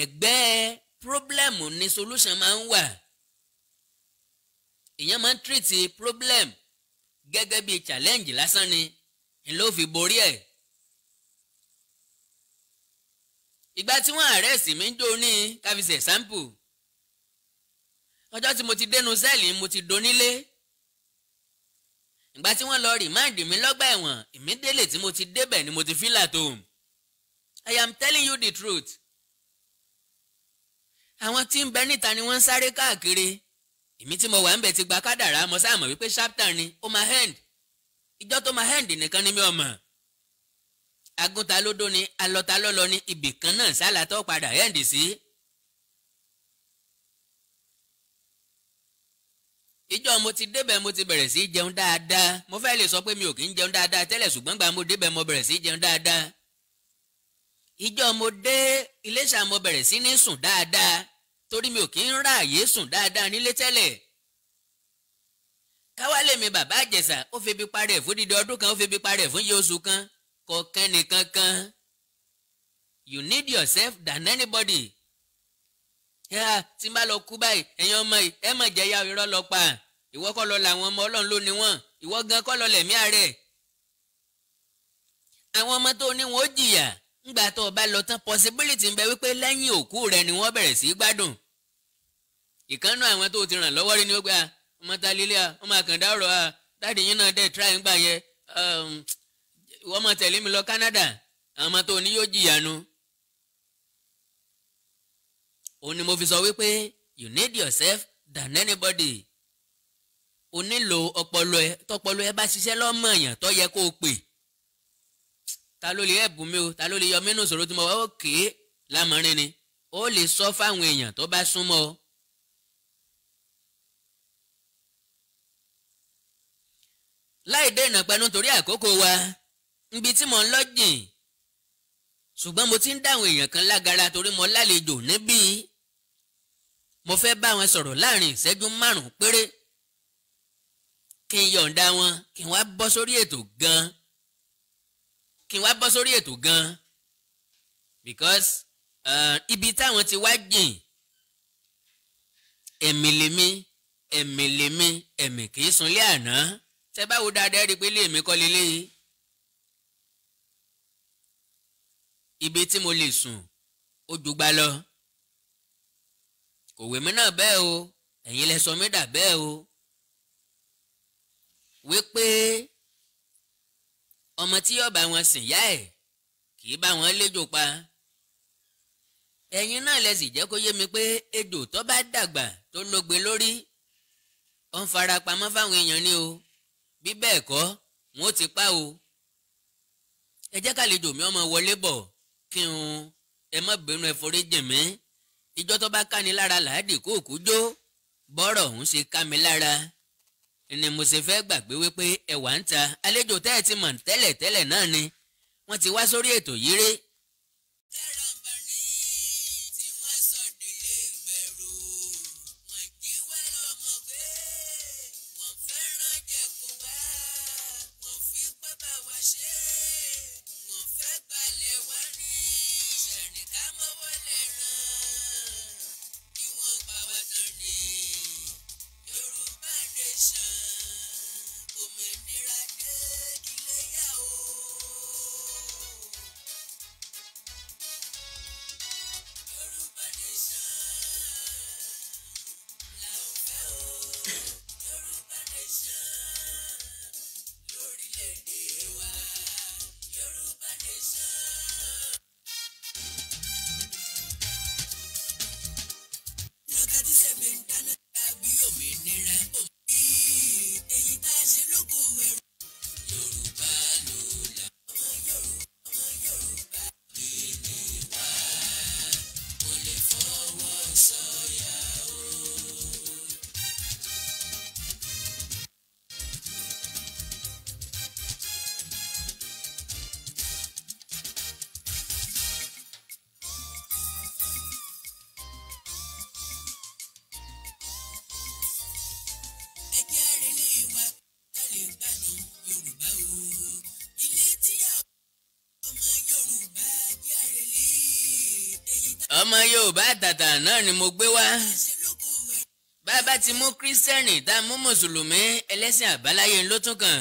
A: ẹ̀gbẹ́ problem ni solution máa ń wà èèyàn máa ń treat problem gẹ́gẹ́ bí challenge lásán ni ló fi borí ẹ̀. ìgbà tí wọ́n arrest mi ń jó ní káfíńsì sample ọjọ́ tí mo ti dénú sẹ́ẹ̀lì mo ti donílé ìgbà tí wọ́n lọ rìmáàdì mi lọ́gbà ẹ̀wọ̀n ìmídélé tí mo ti débẹ̀ ni mo ti feel at home. I am telling you the truth. àwọn tí ń bẹ níta ni wọ́n ń sáré káàkiri èmi tí mo wà ń bẹ̀ ti gba kádàrá mo sáà mọ̀ wípé chapter ni ó máa end ìjọ tó máa end nìkan ni mi ò mọ̀ agúnta lódó ni alọ́ta lọ́lọ́ ni ibì kan náà sálà tó padà end sí. ìjọ mo ti débẹ̀ mo ti bẹ̀rẹ̀ sí jẹun dáadáa mo fẹ́ lè sọ pé mi ò kì í jẹun dáadáa tẹ́lẹ̀ ṣùgbọ́n gbà mo débẹ̀ mo bẹ̀rẹ̀ sí jẹun dáadáa. ìjọ mo dé Iléṣà mo bẹ̀rẹ̀ sí ní sùn dáadáa torí mi ò kì í ráàyè sùn dáadáa nílé tẹ́lẹ̀. káwálé mi bàbá Àjẹsà ó febi parẹ́ fún dídí ọdún kan ó febi parẹ́ fún iye oṣù kan kọ̀ọ̀kan nìkan kan you need yourself than anybody. tí n bá lọ kú báyìí ẹ̀yin ọmọ yìí ẹ mọ̀ jẹ́ ya irọ́ lọ pa ìwọ kọ́ lọ làwọn ọmọ Ọlọ́run ló ní wọ́n ìwọ gan kọ́ lọ lẹ̀mí ààrẹ. àwọn ọmọ tó ní wọn ó jìyà ńgbà tó o bá lọ tán possibility ń bẹ wípé lẹ́yìn òkú rẹ ni wọ́n bẹ̀rẹ̀ sí gbádùn. ìkànnù àwọn tó ti ràn lọ́wọ́ rí ni ó gbà ọmọ ta lílé a ọmọ àkàndá ọ̀rọ̀ a dáàdì yín náà dẹ̀ try ń gbà yẹn wọ́n máa tẹ̀lé mi lọ Canada àwọn ọmọ tó ní yóò jìyà nu. òun ni mo fi sọ wípé you need yourself than anybody. o nílò ọpọlọ ẹ tọpọlọ ẹ bá ṣiṣẹ́ lọ́mọ èèyàn tó yẹ kó o pè. ta ló lè ẹ̀bùn mi o ta ló lè yọ mínú ìṣòro tí mo wá òkè lámọ̀rin ni ó lè sọ fáwọn èèyàn tó bá súnmọ́ ọ. láì dènà pẹ̀lú torí àkókò wa níbi tí mo ń lọ jìn ṣùgbọ́n mo ti ń dáhùn èèyàn kan lágara torí mo lálejò níbí mo fẹ́ bá wọn sọ̀rọ̀ láàrin ìṣẹ́jú 5 péré kí n yọ̀ǹda wọn kí n wá bọ́ sórí ètò gan because ibi táwọn ti wá jìn ẹ̀mí kì í sunlé àná tẹ bá wo dáadáa rí i pé léèmí kọ́ leléyìí ibi tí mo lè sùn ó jùgbà lọ kò wé mi náà bẹ́ẹ̀ o ẹ̀yin lẹ sọ mí dà bẹ́ẹ̀ o wípé ọmọ tí yóò bá wọn sìn yá ẹ̀ kì í bá wọn léjò pa ẹ̀yin náà lẹ sì jẹ́ kó yé mi pé ejò tó bá dàgbà tó lógbe lórí ó ń fara pamọ́ fáwọn èèyàn ni o bí bẹ́ẹ̀ kọ́ wọn ó ti pa o ẹ jẹ́ kálejò mi ọmọ wọlé bọ̀ kí n ẹ má bínú ẹ forí jìn mí ìjọ tó bá ká ni lára làádì kóòkú jó bọ́rọ̀ ọ̀hún ṣe ká mi lára ni mo ṣe fẹ́ gbàgbé wípé ẹ̀wà ń ta àlejò tẹ́ ẹ ti mọ̀ tẹ́lẹ̀ náà ni wọ́n ti wá sórí ètò yìí rí. ọmọ Yorùbá àtàtà náà ni mo gbé wá bàbá ti mú kírísítẹ́nì tá a mú mùsùlùmí ẹlẹ́sìn àbáláyé ló tún kàn.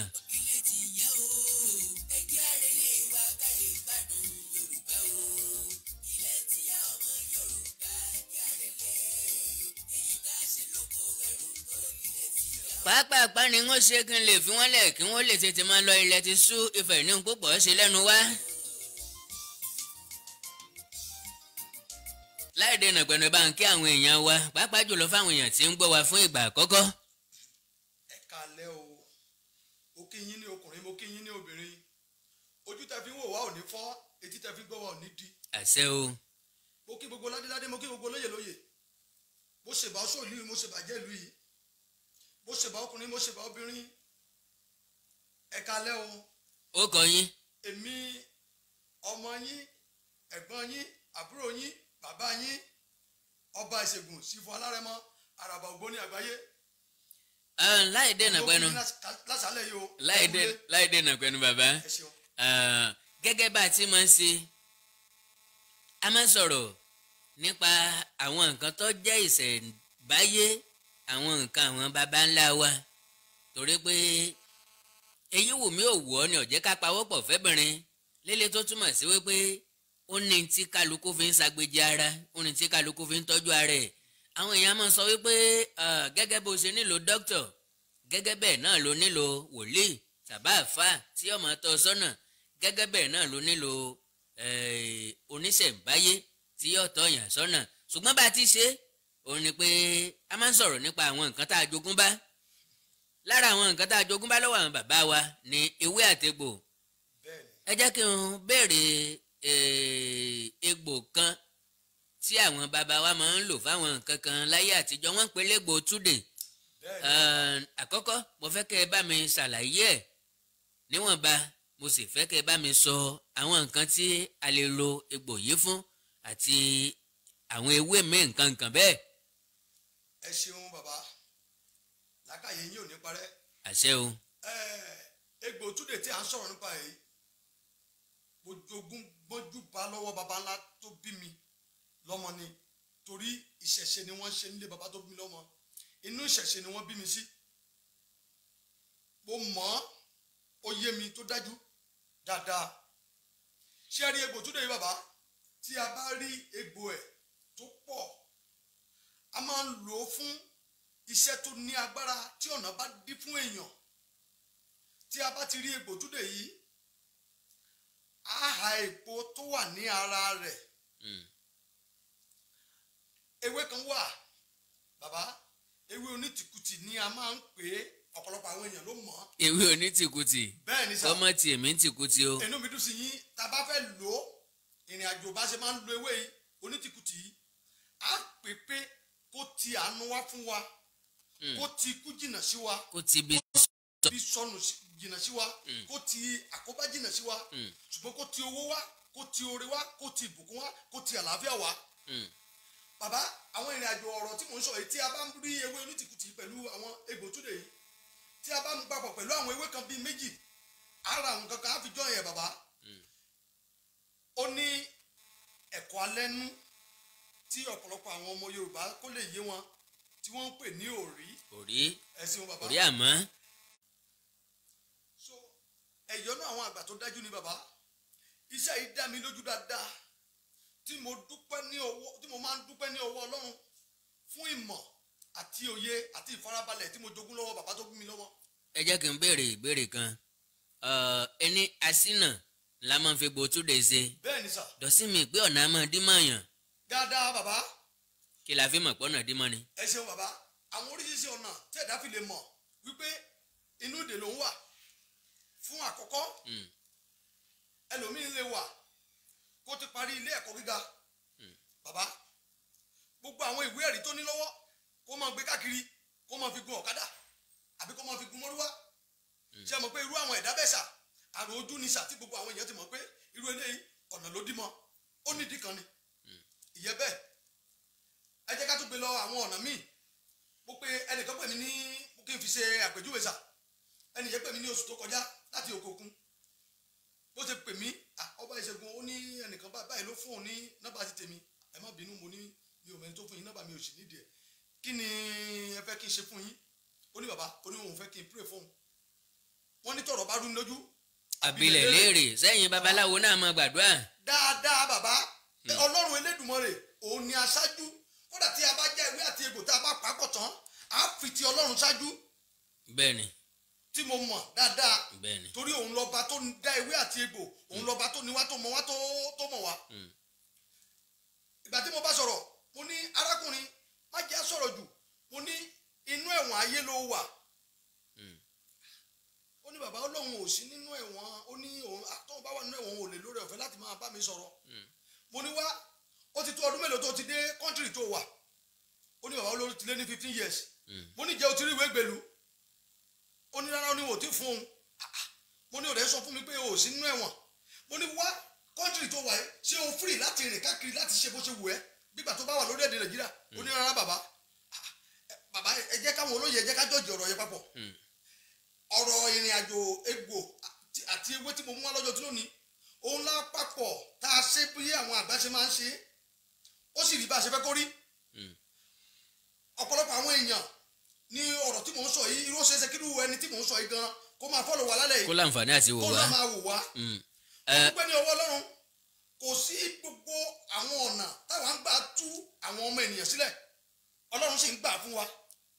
A: pàápàá ni wọ́n ṣe kí n lè fi wọ́n lẹ̀ kí wọ́n lè tètè máa lọ ilẹ̀ ti sú Ifẹ̀ ní púpọ̀ ṣe lẹ́nu wá. láì dènà pẹ̀lú bá ń kí àwọn èèyàn wa pàápàá jùlọ fáwọn èèyàn tí ń gbọ́ wa fún ìgbà àkọ́kọ́.
B: ẹ kálẹ́ o mo kí yín ní ọkùnrin mo kí yín ní obìnrin ojú tẹ́ fi ń wò wá ò ní fọ́ etí tẹ́ fi gbọ́ wá ò ní di.
A: àṣẹ o.
B: mo kí gbogbo ládéládé mo kí gbogbo lóyè lóyè mo ṣèbà ọṣọ ìlú yìí mo ṣèbà jẹ́ ìlú yìí mo ṣèbà ọkùnrin mo ṣèbà obìnrin ẹ kálẹ́ o.
A: ó kọ yín.
B: èmi ọmọ yín ẹ̀gbọ́n yín àbúrò yín bàbá yín ọba ìṣègùn sífọ alárẹ̀mọ àràbà ògbóni àgbáyé.
A: láì dènà pẹ̀lú
B: lásàlẹ̀ yìí o.
A: láì dènà pẹ̀lú bàbá gẹ́gẹ́ bá a ti máa ń ṣe a máa ń sọ̀rọ̀ nípa àwọn nǹkan tó jẹ́ ìṣẹ̀ǹbáyé àwọn nǹkan àwọn baba ńlá wa torí pé èyí wù mí ò wù ọ́ ni ó jẹ́ ká pawọ́pọ̀ fẹ́bìnrin lélẹ̀ tó túmọ̀ sí wípé ó ní tí kálukú fi ń ṣàgbéjì ara ó ní tí kálukú fi ń tọ́jú ara ẹ̀ àwọn èèyàn máa sọ wípé gẹ́gẹ́ bó ṣe nílò dókítà gẹ́gẹ́ bẹ́ẹ̀ náà ló nílò wòlíì tàbá àfáà tí ó máa tọ́ sọ́nà gẹ́gẹ́ bẹ́ẹ̀ náà ló nílò oníṣẹ̀ǹbáyé tí yóò tọ́ yàn sọ́nà ṣùgbọ́n bá a ti ṣe òun ni pé a máa ń sọ̀rọ̀ nípa àwọn nǹkan tá a jogún bá lára àwọn nǹkan tá a jogún bá lọ́wọ́ àwọn bàbá wa ní ewé àtegbò ẹ jẹ́ kí n béèrè egbò kan tí àwọn bàbá wa máa ń lò fáwọn nǹkan kan láyé àtijọ́ wọ́n ń pè légbò túdè àkọ́kọ́ mo fẹ́ kẹ́ ẹ bá mi ṣàlàyé ẹ̀ níwọ̀nba mo sì fẹ́ kẹ́ ẹ bá mi sọ àwọn nǹkan tí a lè lo egbò yìí fún àti àwọn ewé mi nǹkan nǹkan bẹ́ẹ̀.
B: ẹ ṣeun bàbá làákàyè yín ò ní parẹ́.
A: àṣẹ o.
B: egbò túdè tí à ń sọ̀rọ̀ nípa yìí mo jogún gbọ́njú bá lọ́wọ́ baba ńlá tó bí mi lọ́mọ ni torí ìṣẹ̀ṣe ni wọ́n ṣe nílé baba tó bí mi lọ́mọ inú ìṣẹ̀ṣe ni wọ́n bí mi sí mo mọ̀ ó yé mi tó dájú dáadáa ṣé ẹ rí egbò túdè yìí bàbá tí a bá rí egbò ẹ̀ tó pọ̀ a máa ń lò ó fún iṣẹ́ tó ní agbára tí ọ̀nà bá dí fún èèyàn tí a bá ti rí egbò túdè yìí á ha èpo tó wà ní ara rẹ̀ ewé kan wà bàbá ewé onítìkùtì ni a máa ń pè é ọ̀pọ̀lọpọ̀ àwọn èèyàn ló mọ̀.
A: ewé onítìkùtì
B: bẹ́ẹ̀ ni sá
A: ọmọ tí èmi ń tìkùtì o.
B: inú mi dùn sí yín tá a bá fẹ́ lò ó ìrìn àjò bá ṣe máa ń lo ewé yìí onítìkùtì yìí á pè pé kó ti àánú wá fún wa kó ti ikú jìnnà sí wa
A: kó ti bí
B: sọnù jìnnà sí wa kó ti àkóbá jìnnà sí wa ṣùgbọ́n kó ti owó wá kó ti oore wá kó ti ìbùkún wá kó ti àlàáfíà wá. bàbá àwọn ìrìn àjò ọ̀rọ̀ tí mò ń sọ yìí tí a bá ń rí ewé onítìkùtì pẹ̀lú àwọn egbò túdè yìí tí a bá ń papọ̀ pẹ̀lú àwọn ewé kan bíi méjì ara àwọn kankan á fi jọ yẹn bàbá ó ní ẹ̀kọ́ alẹ́nú tí ọ̀pọ̀lọpọ̀ àwọn ọmọ Yorùbá kó lè yé wọn tí wọ́n ń pè ní òrí. ẹ̀sìn wọn bàbá
A: òrí àmọ́.
B: so ẹ̀yọ́nú àwọn àgbà tó dájú ni bàbá iṣẹ́ yìí dá mi lójú dáadáa tí mo máa ń dúpẹ́ ní ọwọ́ Ọlọ́run fún ìmọ̀ àti òye àti ìfarabalẹ̀ tí mo jogún lọ́wọ́ bàbá tó bí mi lọ́wọ́.
A: ẹ jẹ́ kí n béèrè ìbéèrè kan ẹni asínà la máa ń fi egbò túdè ṣe.
B: bẹ́ẹ̀ ni sà.
A: dọ̀sí mi pé ọ̀nà á máa dín mọ̀ọ́yàn.
B: dáadáa bàbá.
A: kí la fi mọ̀ pé ọ̀nà dín mọ́ ni.
B: ẹ ṣeun bàbá àwọn oríṣiríṣi ọ̀nà tí ẹ̀dá fi lè mọ̀ wípé inú ìdè ló ń wà fún àkọ́kọ́ ẹlòmíín lè wà kó ti parí ilé ẹ̀kọ́ gíga bàbá gbogbo àwọn ìwé ẹ̀rí tó ní lọ́wọ́ kó máa gbé káàkiri kó máa fi gun ọ̀kadà àbí kó máa fi gun mọ́rúwá ṣe mọ̀ pé irú àwọn ẹ̀dá bẹ́ẹ̀ sà àrùn ojú ni sà tí gbogbo àwọn èèyàn ti mọ̀ pé irú eléyìí ọ̀nà ló dí mọ́ ó nídìí kan ni ìyẹn bẹ́ẹ̀ ẹ jẹ́ ká tún gbé lọ àwọn ọ̀nà míì mo pe ẹnìkan pè mí ní kí n fi ṣe àpèjúwe sà ẹnìyẹn pè mí ní oṣù tó kọjá láti òkè òkun bó ṣe pè mí ọba ìṣègùn ó ní ẹnìkan báyìí ló fún òun ní nọ́mbà ti tèmi ẹ má bínú mo ní mi ò mẹ́ni tó fún yín nọ́mbà mi ò sì nídìí ẹ̀ kí ni ẹ fẹ́ kí n ṣe fún yín ó ní bàbá ó ní òun fẹ́ kí n pray fún un wọ́n ní tọ̀rọ̀ bá rú ní lójú.
A: àbílẹ̀ léèrè sẹ́yìn babaláwo náà máa gbàdúrà.
B: dáadáa bàbá Ọlọ́run Elédùmarè òun ni aṣáájú kódà tí a bá já ewé àti egbò tá a bá pàápọ̀ tán á fi ti Ọlọ́run ṣáájú.
A: bẹ́ẹ̀ni.
B: tí mo mọ̀ dáadáa.
A: bẹ́ẹ̀ni.
B: torí òun lọ́ba tó ń dá ewé àti egbò òun lọ́ba tó ní wá tó mọ̀ wá tó mọ̀ wá. ìgbà tí mo bá sọ̀rọ̀ mo ní arákùnrin má jẹ́ sọ̀rọ̀ jù mo ní inú ẹ̀wọ̀n ayé ló wà. ó ní bàbá Ọlọ́run ò sí nínú ẹ̀wọ̀n ó ní òun àtọ́wọ́n bá wà nínú ẹ̀wọ̀n ò lè lórí ọ̀fẹ́ láti máa bá mi sọ̀rọ̀. mo ní wá ó ti tó ọdún mélòó tó ti dé kọ́ńtírì tó wà ó ní bàbá olórí ti lé ní 15 years mo ní jẹ́ o ti rí ìwé gbèlú ó ní rárá ó ní wò tí fún un mo ní òde sọ fún mi pé o ò sí nínú ẹ̀wọ̀n mo ní wá kọ́ńtírì tó wà yìí ṣé o free láti rìn káàkiri láti ṣe bó ṣe wù ẹ́ gbígbà tó bá wà lórí èdè Nàìjíríà ó ní rárá bàbá ẹ jẹ́ káwọn olóyè ẹ jẹ́ ká jọ́ọ̀jì ọ̀rọ̀ yẹn papọ̀ ọ̀rọ̀ ìrìn àjò egbò àti ewé tí mo mú wá lọ́jọ́ tí lónìí òun lá papọ̀ tá a ṣe bí àwọn àgbà ṣe máa ń ṣe ó sì rí bá a ṣe fẹ́ kó rí ọ̀pọ̀lọpọ̀ àwọn èèyàn ní ọ̀rọ̀ tí mò ń sọ yìí irú ṣeéṣe kí irú ẹni tí mò ń sọ yìí gan kó máa fọ́lọ̀ wá lálẹ́ yìí
A: kó láǹfààní àti wò wá
B: kó náà máa wò wá dúpẹ́ ní ọwọ́ Ọlọ́run kò sí gbogbo àwọn ọ̀nà táwọn ń gbà tú àwọn ọmọ ènìyàn sílẹ̀ tọ́lọ́run sì ń gbà fún wa.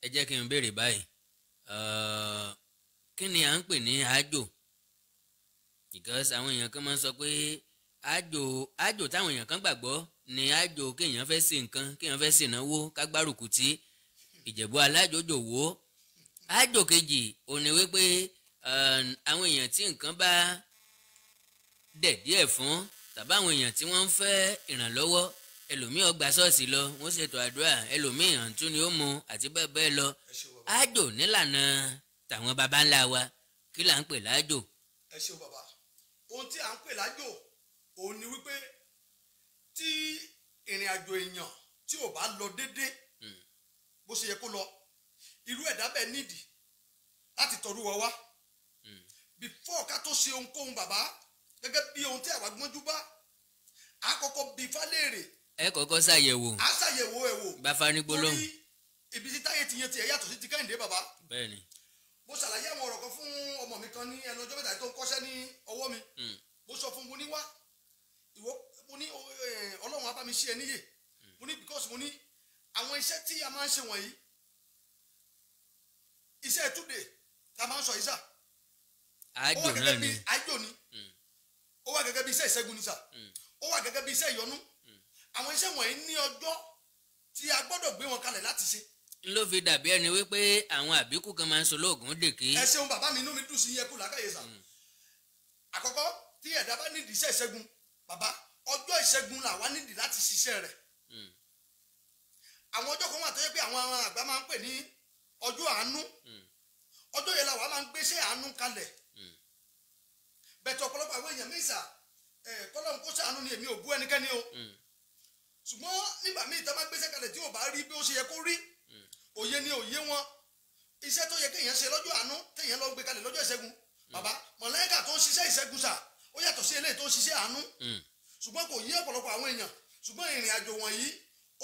A: ẹ jẹ́ kí n béèrè báyìí kí ni à ń pè ní àjò because àwọn èèyàn kan máa ń sọ pé àjò táwọn èèyàn kan gbàgbọ́ ni àjò kéèyàn fẹ́ ṣe nǹkan kéèyàn fẹ́ ṣènáwó kágbárùkù tí Ìjẹ̀bú alájòjò wò ó àjò kejì ò ní wípé àwọn èèyàn tí nǹkan bá dẹ̀ díẹ̀ fún tàbí àwọn èèyàn tí wọ́n ń fẹ́ ìrànlọ́wọ́ ẹlòmíì ó gba ṣọ́ọ̀ṣì lọ wọ́n ṣètò àdúrà ẹlòmíì àǹtún ni ó mu àti bẹ́ẹ̀ bẹ́ẹ̀ lọ àjò nílànà tàwọn baba ńlá wa kí là ń pè lájò.
B: ẹ ṣeun bàbá ohun tí à ń pè lájò òun ni wípé tí ìrìn àjò èèyàn tí ò bá lọ déédéé bó ṣe yẹ kó lọ irú ẹ̀dá bẹ́ẹ̀ nídìí láti tọrú wa wá before ká tó ṣe ohunkóhun bàbá gẹ́gẹ́ bí ohun tí àwa gbọ́njú bá a kọ́kọ́ bi fálẹ́rè.
A: ẹ kọ́kọ́ ṣàyẹ̀wò.
B: a ṣàyẹ̀wò ẹ̀ wò.
A: bá fani gbólóhùn.
B: torí ibi tí táyé ti yan tiẹ̀ yàtọ̀ sí ti Kẹ́hìndé bàbá.
A: bẹ́ẹ̀ni.
B: mo ṣàlàyé àwọn ọ̀rọ̀ kan fún ọmọ mi kan ní ẹnu ọjọ́ mẹ́ta tó ń kọ́ṣẹ́ ní ọwọ́ mi. mo sọ fún mo ní wá ìwọ mo ní Ọlọ́run á bá mi ṣe ẹ níyè mo ní because mo ní àwọn iṣẹ́ tí a máa ń ṣe wọ̀nyí iṣẹ́ túdè tá a máa ń sọ yìí sà.
A: àjò náà ni
B: àjò ni ó wà gẹ́gẹ́ bí iṣẹ́ ìṣẹ́gun ni sà ó wà gẹ́gẹ́ bí iṣẹ́ ìyọnú àwọn iṣẹ́ wọ̀nyí ní ọjọ́ tí a gbọ́dọ̀ gbé wọn kalẹ̀ láti ṣe.
A: ló fi dàbí ẹni wípé àwọn àbíkú kan máa ń solóògùn dèké.
B: ẹ ṣeun bàbá mi inú mi dùn sí yẹ kú làákàyè sà. àkọ́kọ́ tí ẹ̀dá bá nídìí iṣẹ́ ìṣẹ́gun bàbá ọjọ́ ìṣẹ́gun làwa nídìí láti ṣiṣẹ́ rẹ̀. àwọn ọjọ́ kan wà tó yẹ pé àwọn àgbà máa ń pè ní ọjọ́ àánú ọjọ́ yẹn làwa máa ń gbéṣẹ́ àánú kalẹ̀ bẹ̀tẹ̀ ọ̀pọ̀lọpọ̀ àwọn èèyàn mẹ́sà kọ́lọ́mù kó ṣàánú ni èmi ò bú ẹnikẹ́ni o ṣùgbọ́n nígbà míì tá a máa gbéṣẹ́ kalẹ̀ tí ò bá rí bí ó ṣe yẹ kó rí òye ni òye wọn iṣẹ́ tó yẹ kéèyàn ṣe lọ́jọ́ àánú téèyàn lọ gbé kalẹ̀ lọ́jọ́ ìṣẹ́gun bàbá mọ̀lẹ́kà tó ń ṣiṣẹ́ ìṣẹ́gun sà ó yàtọ̀ sí eléyìí tó ń ṣiṣẹ́ àánú ṣùgbọ́n kò yé ọ̀pọ̀lọpọ̀ àwọn èèyàn ṣùgbọ́n ìrìn àjò wọ̀nyí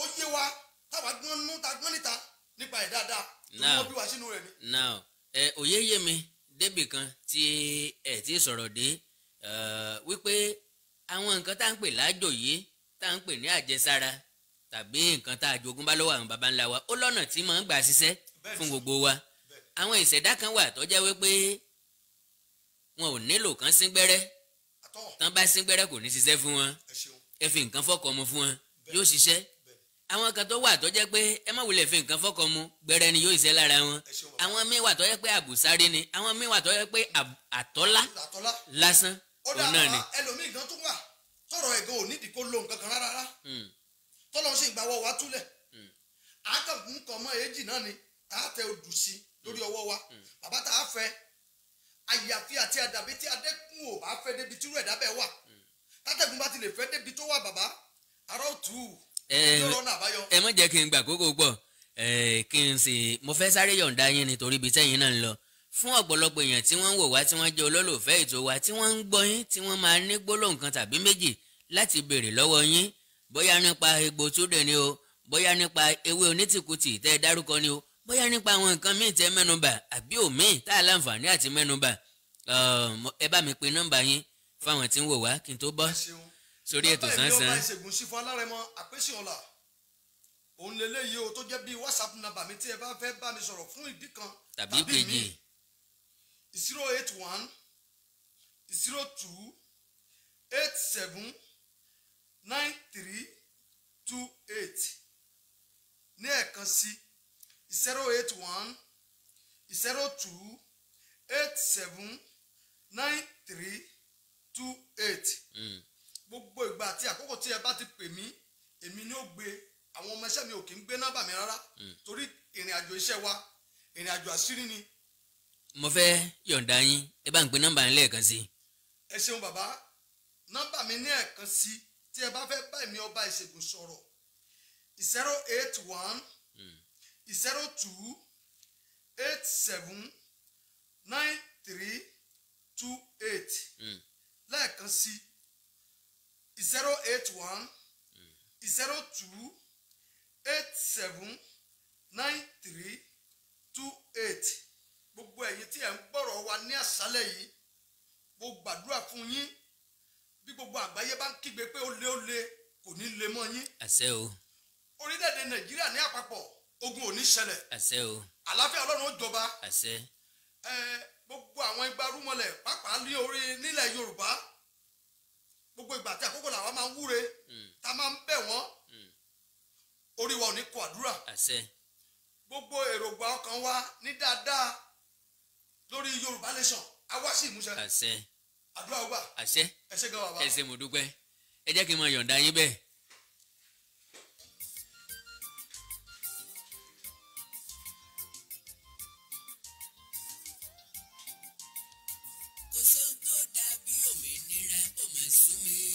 B: ó yé wa táwa gbọ́n nú ta gbọ́n níta nípa ẹ̀ dáadáa tó wọ́n bí wa sínú rẹ̀ ni.
A: now òye yé mi débì kan tí ẹ ti sọ̀rọ̀ dé wípé àwọn nǹkan tá à ń pè lájò yìí tá à ń pè ní àjẹsára tàbí nǹkan tá a jogún bá lọ́wọ́ àwọn baba ńlá wa ó lọ́nà tí mò ń gbà ṣiṣẹ́ fún gbogbo wa àwọn ìṣẹ̀dá kan wà tó jẹ́ wípé wọn ò nílò kan sín gbẹ́rẹ́ tán bá sín gbẹ́rẹ́ kò ní ṣiṣẹ́ fún wọn ẹ fi nǹkan fọ́kọ mu fún wọn yóò ṣiṣẹ́ àwọn kan tó wà tó jẹ́ pé ẹ má wulẹ̀ fi nǹkan fọ́kọ mu gbẹ́rẹ́ ni yóò ṣiṣẹ́ lára wọn àwọn míì wà tó jẹ́ pé àbùsáré ni àwọn míì wà tó jẹ́ pé àtọ́lá lásán òun náà ni.
B: ẹlòmíì gan tó wà tọrọ ẹ̀gán ò nídìí kó lo nǹkan kan rárá tọ́lọ́ sì gbà wọ́ wa túlẹ̀ àákàkùn kan mọ́ èjì náà ni tá a tẹ odù sí lórí ọwọ́ wa bàbá tá a fẹ́ àyàfi àti àdàbí tí adẹ́kùn ò bá fẹ́ débi tí irú ẹ̀dá bẹ́ẹ̀ wà tátẹ̀gùn bá ti lè fẹ́ débi tó wà bàbá ará òtù
A: ẹ má jẹ́ kí n gbà kókó pọ̀ kí n sì mo fẹ́ sáré yọ̀ǹda yín nítorí ibi tẹ́yìn náà ń lọ fún ọ̀pọ̀lọpọ̀ èèyàn tí wọ́n ń wò wá tí wọ́n jẹ́ olólùfẹ́ ètò wa tí wọ́n ń gbọ́ yín tí wọ́n máa ní gbólóhùn kan tàbí méjì láti béèrè lọ́wọ́ yín bóyá nípa egbò túdè ni o bóyá nípa ewé onítìkùtì tẹ́ ẹ dárúkọ ni o bóyá nípa àwọn nǹkan míì tẹ́ mẹ́nubà àbí òmíì tá a láǹfààní àti mẹ́nubà ẹ bá mi pe nọ́mbà yín fáwọn tí ń wò wá kí n tó bọ́ sórí ètò Sánsan.
B: ọba ìṣègùn sí fún alárẹ̀mọ àpèsè ọ̀la òun lélẹ́yìí o tó jẹ́ bíi WhatsApp nàbà mi tí ẹ bá fẹ́ bá mi sọ̀rọ̀ fún ìdí kan
A: tàbí kejì
B: 081 02 87 9328 ní ẹ̀kan sí 081 02 87 9328 gbogbo ìgbà àti àkókò tí ẹ bá ti pè mí èmi ni ó gbé àwọn ọmọ iṣẹ́ mi ò kí ń gbé nọ́mbà mi rárá torí ìrìn àjò iṣẹ́ wa ìrìn àjò àṣírí ni.
A: mo fẹ́ yọ̀ǹda yín ẹ bá ń pe nọ́mbà yín lẹ́ẹ̀kan sí.
B: ẹ ṣeun bàbá nọ́mbà mi ní ẹ̀kan sí tí ẹ bá fẹ́ bá èmi ọba ìṣègùn sọ̀rọ̀ 081 02 87 9328 lẹ́ẹ̀kan sí 081 02 87 9328 gbogbo ẹ̀yin tí ẹ ń gbọ́rọ̀ wa ní àṣálẹ̀ yìí mo gbàdúrà fún yín bí gbogbo àgbáyé bá ń kígbe pé ó lé kò ní lè mọ́ yín.
A: àṣẹ o.
B: orílẹ̀-èdè Nàìjíríà ní àpapọ̀ ogun ò ní ṣẹlẹ̀.
A: àṣẹ o.
B: àlàáfíà ọlọ́run ó jọba.
A: àṣẹ.
B: gbogbo àwọn igba rúmọlẹ̀ pàápàá ní orí nílẹ̀ yorùbá gbogbo ìgbà tí àkókò làwa máa ń wúre tá a máa ń bẹ̀ wọ́n orí wa ò ní kọ àdúrà.
A: àṣẹ.
B: gbogbo èròǹgbà ọkàn wa ní dáadáa lórí yorùbá nation a wá sí ìmúṣẹ.
A: àṣẹ.
B: àdúrà ó gbà.
A: àṣẹ.
B: ẹ ṣé gan bàbá.
A: ẹ ṣé mo dúpẹ́ ẹ jẹ́ kí n máa yọ̀ǹda yín bẹ́ẹ̀.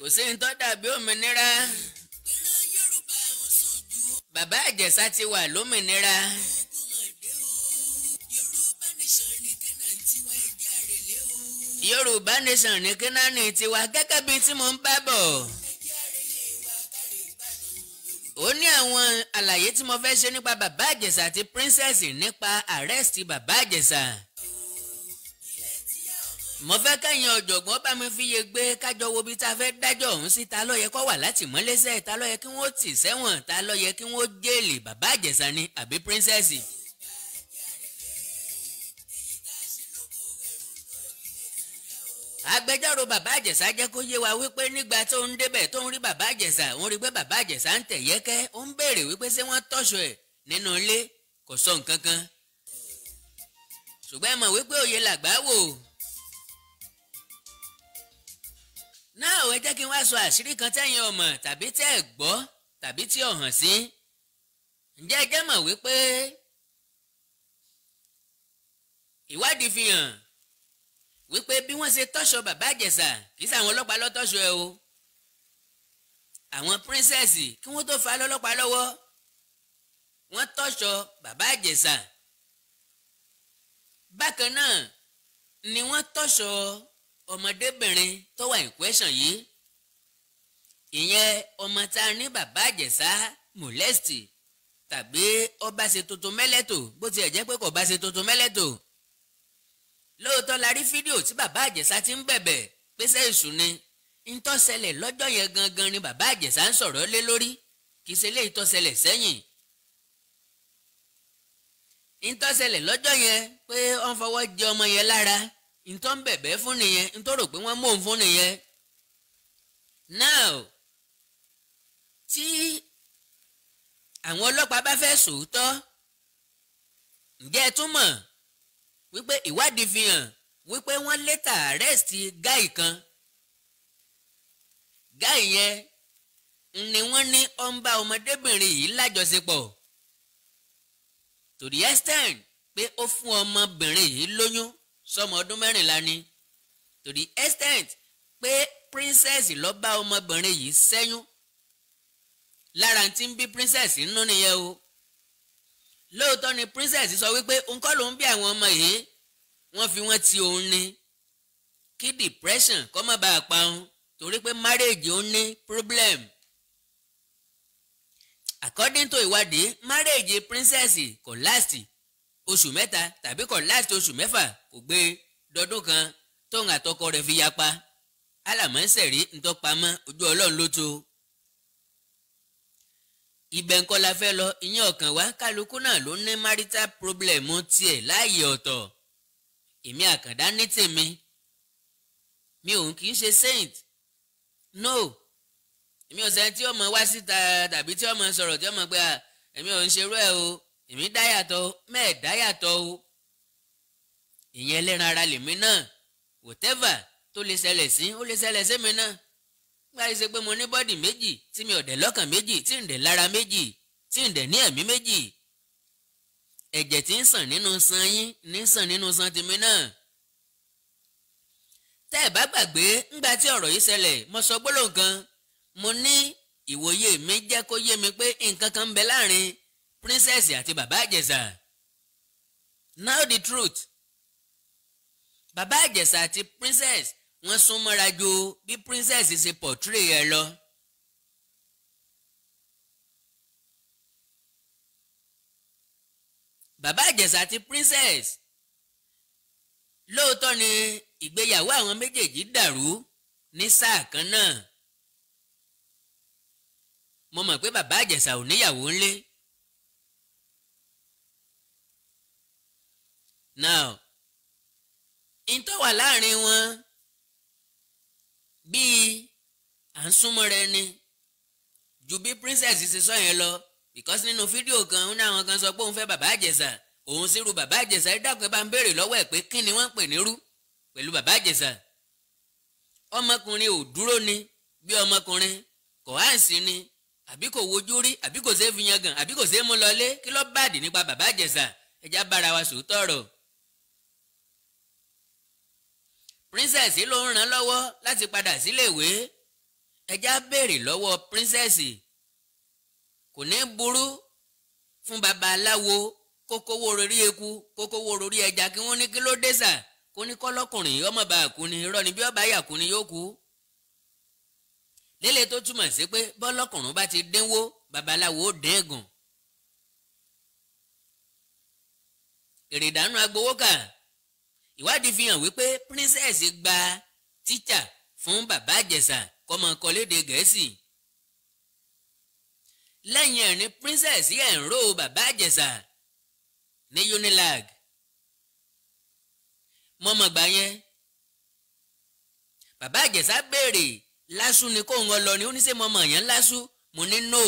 A: kò sí ní tó dàbí òmìnira bàbá Ìjẹ̀ṣà ti wà lómìnira. Yorùbá nation ní Kínání tiwa gẹ́gẹ́ bíi tí mo ń bá bọ̀. ó ní àwọn àlàyé tí mo fẹ́ ṣe nípa bàbá Ìjẹ̀ṣà àti princess nípa arrest bàbá Ìjẹ̀ṣà. mo fẹ́ kẹ́yìn ọ̀jọ̀gbọ́n bá mi fiyè gbé kájọ wo bí tá a fẹ́ dájọ́ ọ̀hún sí ta ló yẹ kó wà látìmọ́lẹ́sẹ̀ ta ló yẹ kí wọ́n tì sẹ́wọ̀n ta ló yẹ kí wọ́n jẹ́lì bàbá Ìjẹ̀ṣà ni àbí princess. agbẹjọ́rò bàbá Ìjẹ̀ṣà jẹ́ kó yé wa wípé nígbà tó ń débẹ̀ tó ń rí bàbá Ìjẹ̀ṣà òun rí pé bàbá Ìjẹ̀ṣà ń tẹ̀ yẹ́kẹ́ ó ń béèrè wípé ṣé wọ́n tọ́ṣọ ẹ̀ nínú ilé kò sọ nǹkan kan ṣùgbọ́n ẹ mọ̀ wípé òye làgbà wò. náà ẹ jẹ́ kí n wá sọ àṣírí kan tẹ́yin ọmọ tàbí tẹ́ ẹ gbọ́ tàbí tí ò hàn sí. ǹjẹ́ ẹ jẹ́ mọ̀ wípé ìwádìí fi hàn wípé bí wọ́n ṣe tọ́ṣọ bàbá Ìjẹ̀ṣà kì í ṣàwọn ọlọ́pàá ló tọ́ṣọ ẹ o. àwọn princess kí wọ́n tó fa lọ́lọ́pàá lọ́wọ́ wọ́n tọ́ṣọ bàbá Ìjẹ̀ṣà. bákan náà ni wọ́n tọ́ṣọ ọmọdébìnrin tó wà ní question yìí. ìyẹn ọmọ tá a ní bàbá Ìjẹ̀ṣà molest tàbí ọba ṣe tuntun mẹ́lẹ́tò bó tiẹ̀ jẹ́ pé kò bá ṣe tuntun mẹ́lẹ́tò. lóòótọ́ la rí fídíò tí bàbá Ìjẹ̀ṣà ti ń bẹ̀bẹ̀ pé ṣé èṣù ni ntọ́sẹlẹ̀ lọ́jọ́ yẹn gangan ni bàbá Ìjẹ̀ṣà ń sọ̀rọ̀ lé lórí kì í ṣe léyìí tọ́sẹlẹ̀ sẹ́yìn. ntọ́sẹlẹ̀ lọ́jọ́ yẹn pé wọ́n fọwọ́ jẹ ọmọ yẹn lára ntọ́ ń bẹ̀bẹ̀ fún nìyẹn ntọ́ rò pé wọ́n mọ̀ ń fún nìyẹn. now tí àwọn ọlọ́pàá bá fẹ́ sòótọ́ ǹjẹ́ ẹ tún mọ̀ wípé ìwádìí fi hàn wípé wọ́n létà arrest guy kan. guy yẹn ni wọ́n ní ó ń bá ọmọdébìnrin yìí lájọṣepọ̀ to the extent pé ó fún ọmọbìnrin yìí lóyún sọmọ ọdún 14 ni to the extent pé princess ló bá ọmọbìnrin yìí ṣẹ́yún lára tí ń bí princess nínú nìyẹn o. lóòótọ́ ni princess sọ wípé òun kọ́ ló ń bí àwọn ọmọ yìí wọ́n fi wọ́n ti òun ni kí depression kó má bàa pa òun torí pé marriage òun ní problem. according to ìwádìí marriage princess kò last oṣù 3 tàbí kò last oṣù 6 kò gbé dọdún kan tóun àtọkọ rẹ̀ fi yapa alámọ̀ọ́sẹ̀rí ntọ́pamọ́ ojú ọlọ́run ló tó. ibẹ̀ ńkọ́ la fẹ́ lọ ìyẹn ọ̀kan wá kálukú náà ló ní marital problem tiẹ̀ láàyè ọ̀tọ̀. èmi àkàndá ní tèmi mi òun kì í ṣe saint no èmi ò sẹ́ni tí ọmọ wá síta tàbí tí ọmọ sọ̀rọ̀ tí ọmọ pé èmi ò ń ṣerú ẹ̀ o èmi dáyàtọ̀ mẹ́ẹ̀ dáyàtọ̀ o. ìyẹn ẹlẹ́ran ara lèmi náà whatever tó lè ṣẹlẹ̀ sí ó lè ṣẹlẹ̀ sí mi náà. gbáyé ṣe pé mo ní bọ́dì méjì tí mi ò dẹ̀ lọ́kàn méjì tí ń dẹ̀ lára méjì tí ń dẹ̀ ní ẹ̀mí méjì. ẹ̀jẹ̀ tí ń sàn nínú san yín ní sàn nínú san tèmi náà. tẹ́ ẹ̀ bá gbàgbé ńgbà tí ọ̀rọ̀ yìí ṣẹlẹ̀ mo sọ gbólóhùn kan mo ní ìwòye mi jẹ́ kó yé mi pé nǹkan kan ń bẹ láàrin princess àti bàbá Ìjẹ̀ṣà. now the truth bàbá Ìjẹ̀ṣà àti princess wọ́n sún mọ́ra ju bí princess ṣe portray ẹ lọ. bàbá Ìjẹ̀ṣà àti princess lóòótọ́ ni ìgbéyàwó àwọn méjèèjì dàrú ní sáà kan náà. mo mọ̀ pé bàbá Ìjẹ̀ṣà ò níyàwó ńlé now ìtọ́ wà láàrin wọn bíi à ń súnmọ́ rẹ ni ju bí princess ṣe sọ yẹn lọ because nínú fídíò kan ó ní àwọn kan sọ pé òun fẹ́ bàbá àjẹsà òun sì ru bàbá àjẹsà ẹ dákun ẹ bá ń béèrè lọ́wọ́ ẹ̀ pé kí ni wọ́n ń pè nírú pẹ̀lú bàbá àjẹsà ọmọkùnrin ò dúró ni bí ọmọkùnrin kò háǹsì ni àbí kò wojú rí àbí kò ṣeé fi yangàn àbí kò ṣeé mú lọlé kí ló bàdì nípa bàbá àjẹsà ẹja bára wa sòótọ́ ọ̀rọ̀. princess ló ń ràn lọ́wọ́ láti padà síléèwé ẹja béèrè lọ́wọ́ princess kò ní burú fún babaláwo kókówó orí eku kókówó orí ẹja kí wọ́n ní kí ló dé sà kó ní kọ́lọ́kùnrin ọmọ bá kú ni irọ́ ni bí ọba yà kú ni yóò kú. lélẹ̀ tó túmọ̀ sí pé bọ́lọ́kùnrin bá ti dínwó babaláwo ó dín ẹ̀gùn. èrèdánù agbowókà ìwádìí fi hàn wípé princess gba tíṣà fún bàbá àjẹsà kọ́mọ kọ́lédè gẹ̀ẹ́sì. lẹ́yìn ẹ̀ ní princess ẹ̀ ń ró bàbá àjẹsà ní Unilag mọ́mọ́gbà yẹn bàbá àjẹsà béèrè lásù ni kò ń lọ ni ó ní ṣe mọ́mọ́ yẹn lásù mo ní no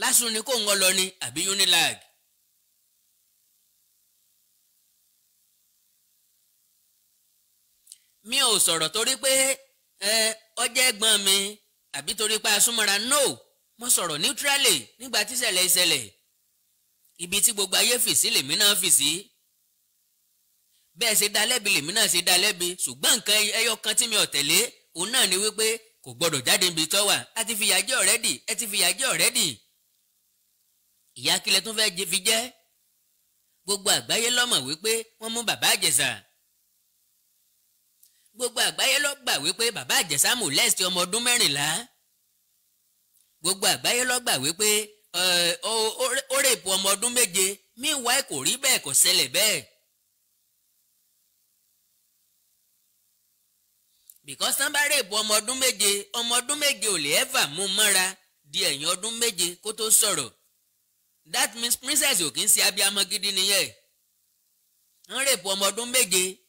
A: lásù ni kò ń lọ ni àbí Unilag. mi ò sọ̀rọ̀ torí pé ọjọ́ ẹ̀gbọ́n mi àbí torí pé asúnmọ́ra no mo sọ̀rọ̀ neutrally nígbà tí ìṣẹ̀lẹ̀ ibi tí gbogbo ayé fì sí lèmi náà fì sí bẹ́ẹ̀ ṣe dá lẹ́bi lèmi náà ṣe dá lẹ́bi ṣùgbọ́n nǹkan ẹyọ kan tí mi ò tẹ̀lé òun náà ni wípé kò gbọ́dọ̀ jáde níbi tó wà á ti fìyà jẹ already ẹ ti fìyà jẹ already ìyá kílẹ̀ tún fẹ́ fi jẹ́ gbogbo àgbáyé ló mọ̀ wípé wọ́n mú bàbá àjẹsà gbogbo àgbáyé ló gbà wípé bàbá àjẹsà molest ọmọ ọdún 14 gbogbo àgbáyé ló gbà wípé ó rèpù ọmọ ọdún 7 meanwhile kò rí bẹ́ẹ̀ kò ṣẹlẹ̀ bẹ́ẹ̀. because tán bá rèpù ọmọ ọdún 7 ọmọ ọdún 7 ò lè ever mú mọ́ra di ẹ̀yìn ọdún 7 kó tó sọ̀rọ̀ that means princess ò kì í ṣe abiyamọ gidi nìyẹn wọ́n rèpù ọmọ ọdún 7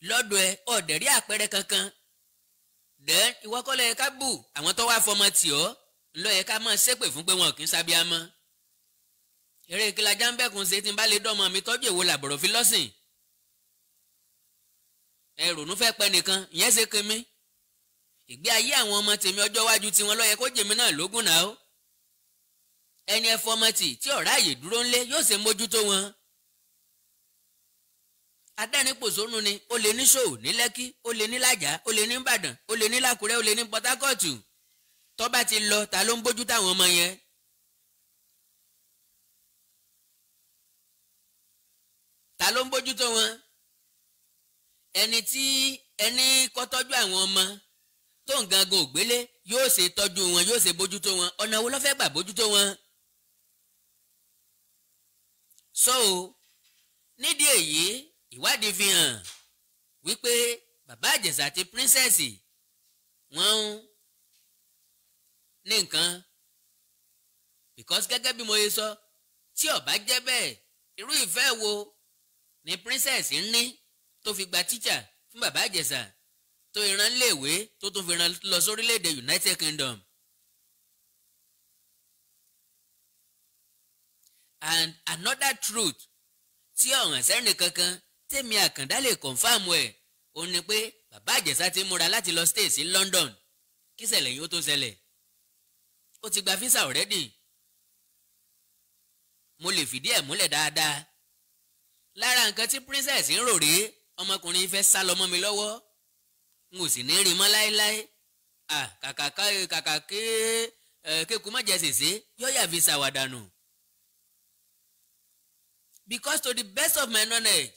A: lọ́dọ̀ ẹ ọ̀dẹ̀rí àpẹẹrẹ kankan then ìwọ kọ́ ló yẹ ká bù àwọn tó wá fọmọ tì ọ́ ló yẹ ká máa ṣépè fún pé wọn kì í sábíàmọ́ eré ìkìlàjà ń bẹ́kùn ṣe tí n bá lè dọ́mọ mi tọ́jú èwo làbọ̀rọ̀ fi lọ́sìn ẹ rònú fẹ́ pẹ́ nìkan ìyẹn ṣe kémi ìgbé ayé àwọn ọmọ tèmi ọjọ́ iwájú tiwọn ló yẹ kó jèmi náà lógún náà ó ẹni ẹ fọmọ tì tí ọ̀rá àyè dúró ńlé yóò ṣe mójútó wọn adẹ́rìnpòṣónú ni ó lè ní ṣòwò ní lẹ́kí ó lè ní lájà ó lè ní ìbàdàn ó lè ní làkúrẹ́ ó lè ní port harcourt tó bá ti lọ ta ló ń bójú táwọn ọmọ yẹn. ta ló ń bójú tó wọn ẹni tí ẹni kọ́ tọ́jú àwọn ọmọ tó ń gangan ògbélé yóò ṣe tọ́jú wọn yóò ṣe bójú tó wọn ọ̀nà wo ló fẹ́ gbà bójú tó wọn. so nídìí èyí ìwádìí fi hàn wípé bàbá àjẹsà àti princess wọ́n ní nǹkan because gẹ́gẹ́ bí mo ṣe sọ tí ó bá jẹ́ bẹ́ẹ̀ irú ìfẹ́ wo ni princess ní tó fi gba tíṣà fún bàbá àjẹsà tó ìran léèwé tó tún fi ran lọ sórílẹ̀-èdè United Kingdom. and another truth tí ọ̀hún sẹ́ni kankan tèmi àkàndá lè kọ̀nfàmù ẹ̀ òun ni pé bàbá àjẹsà ti múra láti lọ stay sí London kí ṣẹlẹ̀ yìí ó tó ṣẹlẹ̀ ó ti gba visa already mo lè fìdí ẹ̀ múlẹ̀ dáadáa lára nǹkan tí princess ń rò rèé ọmọkùnrin fẹ́ sá lọ mọ́ mi lọ́wọ́ n ò sì ní rí mọ́ láéláé kàkà kéku má jẹ sèse yóò yà visa wà dànù because to the best of my knowledge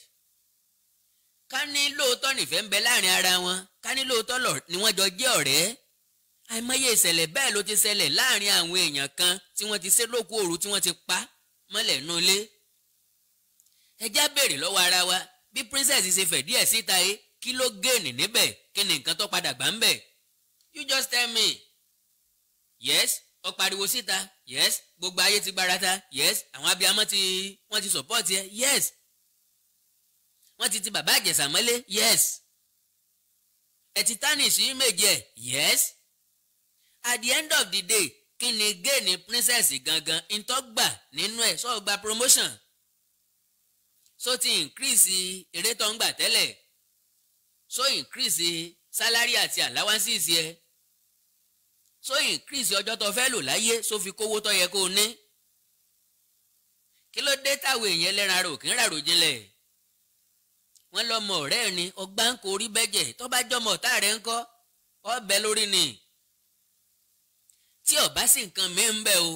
A: ká ní lóòótọ́ nìfẹ́ ń bẹ láàrin ara wọn ká ní lóòótọ́ ni wọ́n jọ jẹ́ ọ̀rẹ́ àìmọye ìṣẹ̀lẹ̀ bẹ́ẹ̀ ló ti ṣẹlẹ̀ láàrin àwọn èèyàn kan tí wọ́n ti ṣe lókù òru tí wọ́n ti pa mọ́lẹ̀ nú ilé. ẹ já béèrè lọ́wọ́ ara wa bí princess ṣe fẹ̀ díẹ̀ síta yìí kí ló gẹ̀ẹ́nì níbẹ̀ kí ni nǹkan tó padà gbà ń bẹ̀. you just tell me. yes ó pariwo síta yes gbogbo ayé ti gbarata yes àwọn abiyamọ wọ́n ti support ẹ yes wọ́n ti bàbá Ìjẹ̀ṣà mọ́lé yes. ẹ ti tánìṣì méje yes. at the end of the day kí ni géènì princess gangan ìtọ́gbà nínú ẹ̀ sọ gba promotion so ti increase èrè tó ń gbà tẹ́lẹ̀ so increase salary àti allowances yẹ so increase ọjọ́ tó fẹ́ lò láyé so fi kówó tó yẹ kó o ní kí ló dé táwọn èèyàn ẹlẹ́ran rò kí ń ràrò jinlẹ̀ wọ́n lọ́mọ ọ̀rẹ́ ni ọgbà ń kó orí bẹ́jẹ̀ tó bá jọmọ ọ̀tá rẹ̀ ń kọ́ ọbẹ̀ lórí ni tí ọba sì nǹkan mi ń bẹ o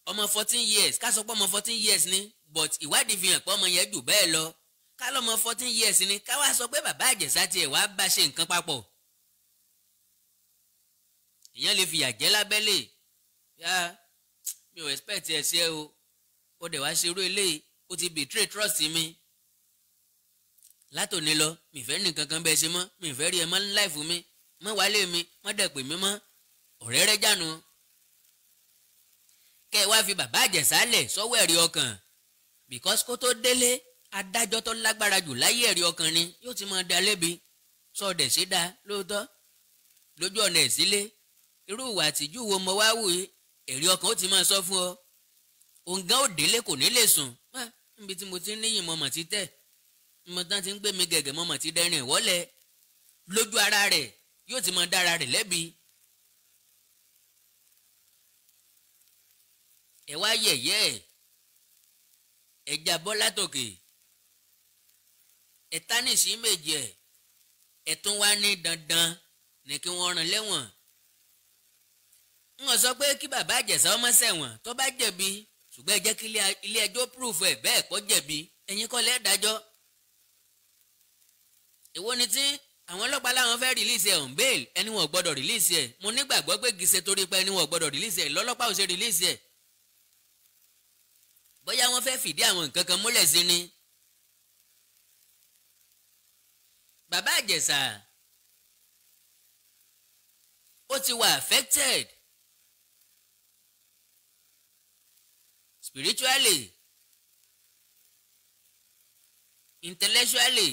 A: ọmọ 14 years ká sọ pé ọmọ 14 years ni but ìwádìí fi hàn pé ọmọ yẹn jù bẹ́ẹ̀ lọ ká lọ́mọ 14 years ni ká wá sọ pé bàbá Ìjẹ̀ṣà tiẹ̀ wá bá ṣe nǹkan papọ̀ èèyàn lè fìyà jẹ lábẹ́lé yá mi ò expect ẹ̀ sí ẹ o ó dẹ̀ wá ṣerú eléyìí ó ti betray trust mi látòní lọ mi fẹ́ ní kankan bẹ́ẹ̀ ṣe mọ́ mi fẹ́ rí ẹ mọ́ láìfù mi mọ́ wálé mi mọ́ dẹ̀ pè mí mọ́ ọ̀rẹ́ rẹ jánu kẹ́ ẹ wá fi bàbá Ìjẹ̀ṣà lẹ̀ sọ́wọ́ ẹ̀rí ọkàn because kó tó délé adájọ́ tó lágbára jù láyé ẹ̀rí ọkàn ni yóò ti máa dá lẹ́bi sọ̀dẹ̀ sí dá lóòótọ́ lójú ọ̀nà ẹ̀ sílé irú ìwà àtijú wo mo wá wù í ẹ̀rí ọkàn ó ti máa sọ fún ọ òǹgán ò délé kò ní lè sùn níbi tí mo ti ń níyìn mọ̀mọ̀ ti tẹ̀ mo tán ti ń gbé mi gẹ̀gẹ̀ mọ̀mọ̀ ti dẹrin ìwọ́lẹ̀ lójú ara rẹ̀ yóò ti máa dára rẹ̀ lẹ́bi. ẹ wá yẹ̀yẹ́ ẹ jábọ́ látòkè ẹ tánìṣì méje ẹ tún wá ní dandan ní kí wọ́n rán lẹ́wọ̀n. wọ́n sọ pé kí bàbá Ìjẹ̀ṣà ọmọ ṣẹ̀wọ̀n tó bá jẹ̀bi ṣùgbọ́n ẹ jẹ́ kí ilé ẹjọ́ proof ẹ̀ bẹ́ẹ̀ kọ́ jẹ̀bi ẹ̀yin kọ́ lẹ́ dájọ́. èwo ni tí àwọn ọlọ́pàá láwọn fẹ́ release ẹ̀ on bail ẹni wọn ò gbọ́dọ̀ release ẹ̀ mo nígbàgbọ́ pé gìṣe torí pé ẹni wọn ò gbọ́dọ̀ release ẹ̀ lọ́lọ́pàá ò ṣe release ẹ̀ bóyá wọ́n fẹ́ fìdí àwọn nǹkan kan múlẹ̀ sí ni. bàbá Ìjẹ̀ṣà ó ti wà affected spiritually intellectually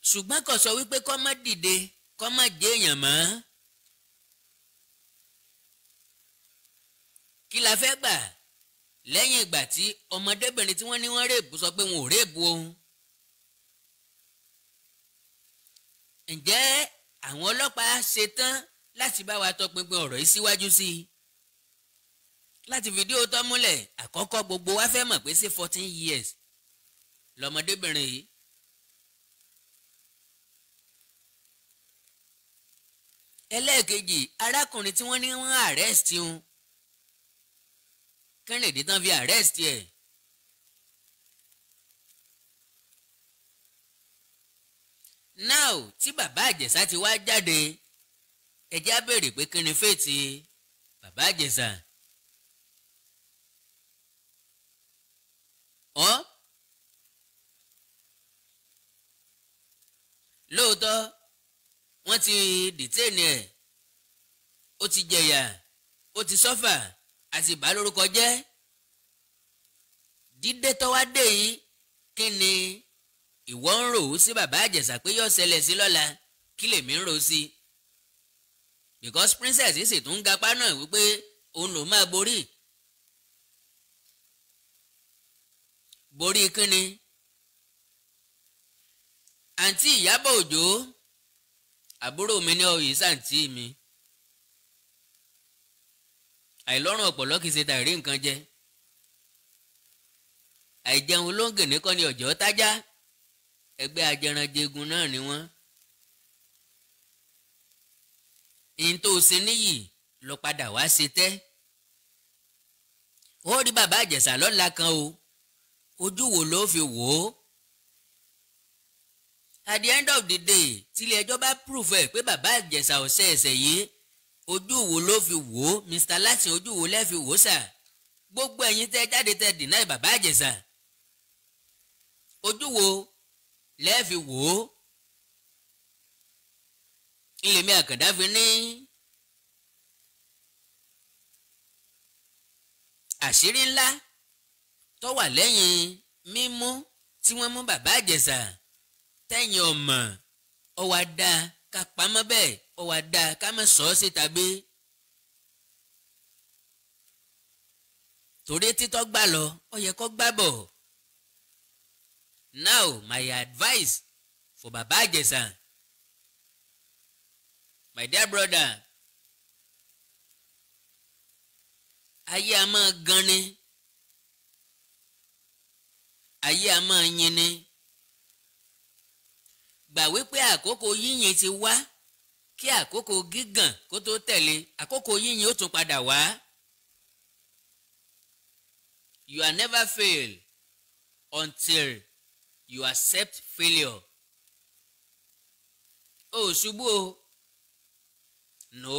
A: ṣùgbọ́n kò sọ wípé kó má dìde kó má jẹ́ èèyàn mọ́. kí la fẹ́ gbà lẹ́yìn ìgbà tí ọmọdébìnrin tí wọ́n ní wọ́n rèébù sọ pé wọn ò rèébù òun. ǹjẹ́ àwọn ọlọ́pàá ṣetán láti bá wa tọpinpin ọ̀rọ̀ yìí síwájú sí i láti fìdí òótọ́ múlẹ̀ àkọ́kọ́ gbogbo wa fẹ́ mọ̀ pé sí 14 years lọmọdébìnrin yìí. ẹlẹ́ẹ̀kejì arákùnrin tí wọ́n ní wọ́n arrest òun kẹ́rìndé tán fi arrest ẹ̀. now tí bàbá Ìjẹ̀ṣà ti wá jáde ẹjẹ́ á béèrè pé kí ni fèètì bàbá Ìjẹ̀ṣà. lóòótọ́ wọ́n ti dìtẹ́ẹ̀nì ẹ̀ ó ti jẹ̀yà ó ti sọ́fà àti ìbá lórúkọ jẹ́ dídé tọ́wá dé yìí kí ni ìwọ ń rò ó sí bàbá Ìjẹ̀ṣà pé yóò ṣẹlẹ̀ sí lọ́la kí lèmi ń rò ó sí because princess sì tún ń gapá náà wípé òun ló máa borí kínni àǹtí Ìyábọ̀ Òjó àbúrò mi ní ọyìn sàǹtí mi àìlọ́rùn ọ̀pọ̀lọ́ kìí ṣe tàrí nǹkan jẹ àìjẹun olóńgè nìkan ni ọ̀jọ́ tájá ẹgbẹ́ ajẹranjẹgun náà ni wọ́n. ìyìn tó ṣe níyì lọ padà wá ṣe tẹ́ ó rí bàbá Ìjẹ̀ṣà lọ́la kan o ojú wo ló fi wò ó. at the end of the day tílé ẹjọ́ bá prove ẹ̀ pé bàbá Ìjẹ̀ṣà ọ̀sẹ̀ ẹ̀sẹ̀ yìí ojú wo ló fi wò ó Mr. Latin ojú wo lẹ́ fi wò ó sà gbogbo ẹ̀yin tẹ́ jáde tẹ́ deny bàbá Ìjẹ̀ṣà ojú wo lẹ́ fi wò ó. Ilẹ̀mí Àkàndá fi ní àṣírí ńlá tó wà lẹ́yìn mímú tí wọ́n mú bàbá Ìjẹ̀ṣà tẹ̀yìn ọmọ ọwà dá ká pamọ́ bẹ́ẹ̀ ọwà dá ká má sọ ọ́ síta bí. torí títọ́ gbà lọ ó yẹ kó gbà bọ̀. Now my advice for bàbá Ìjẹ̀ṣà, my dear brother, ayé a máa gan ni, ayé a máa yin ni. Gbà wípé àkókò yíyin ti wá kí àkókò gígàn kó tó tẹ̀lé, àkókò yíyin ó tún padà wá. You are never fail until you accept failure. O ṣubú o. No.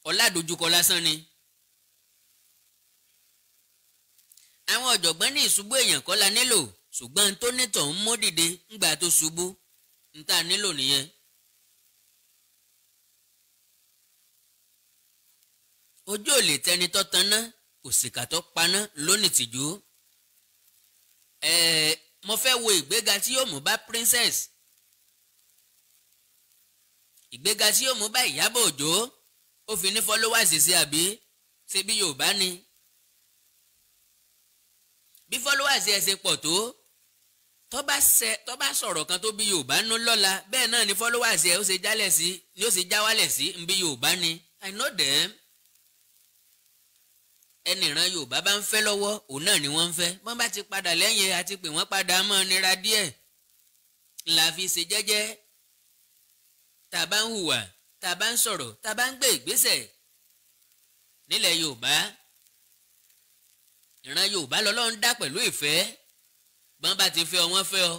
A: Ọládojúkọ lásán ni. Àwọn ọ̀jọ̀gbọ́n ní ìṣubú èèyàn kọ́ la nílò, ṣùgbọ́n tó nítọ̀ ń mú dìde ńgbà tó ṣubú ń tà nílò nìyẹn. Ojú ò lè tẹni tó taná, òṣìkà tó paná lónìí tìjú. Mo fẹ́ wo ìgbéga tí yóò mú bá princess, ìgbéga tí yóò mú bá Ìyábọ̀ Òjó. Ó fi ní followers sí àbí ṣe bí Yorùbá ni. Bí followers ẹ̀ ṣe pọ̀ tó bá sọ̀rọ̀ kan tó bí Yorùbá nú lọ́la, bẹ́ẹ̀ náà ni followers ẹ̀ ó ṣe jálẹ̀ sí ni ó ṣe já wálẹ̀ sí ń bí Yorùbá ni. I know them. Ẹni ìran Yorùbá bá ń fẹ́ lọ́wọ́ òun náà ni wọ́n ń fẹ́. Wọ́n bá ti padà lẹ́yìn àti pé wọ́n padà mọ́ nira díẹ̀ la fi ṣe jẹ́jẹ́. Tá a bá ń hùwà, tá a bá ń sọ̀rọ̀, tá a bá ń gbé ìgbésẹ̀ nílẹ̀ Yorùbá, ìran Yorùbá lọ́lọ́run dá pẹ̀lú ìfẹ́. Bọ́n bá ti fẹ́ ọ wọ́n fẹ́ ọ,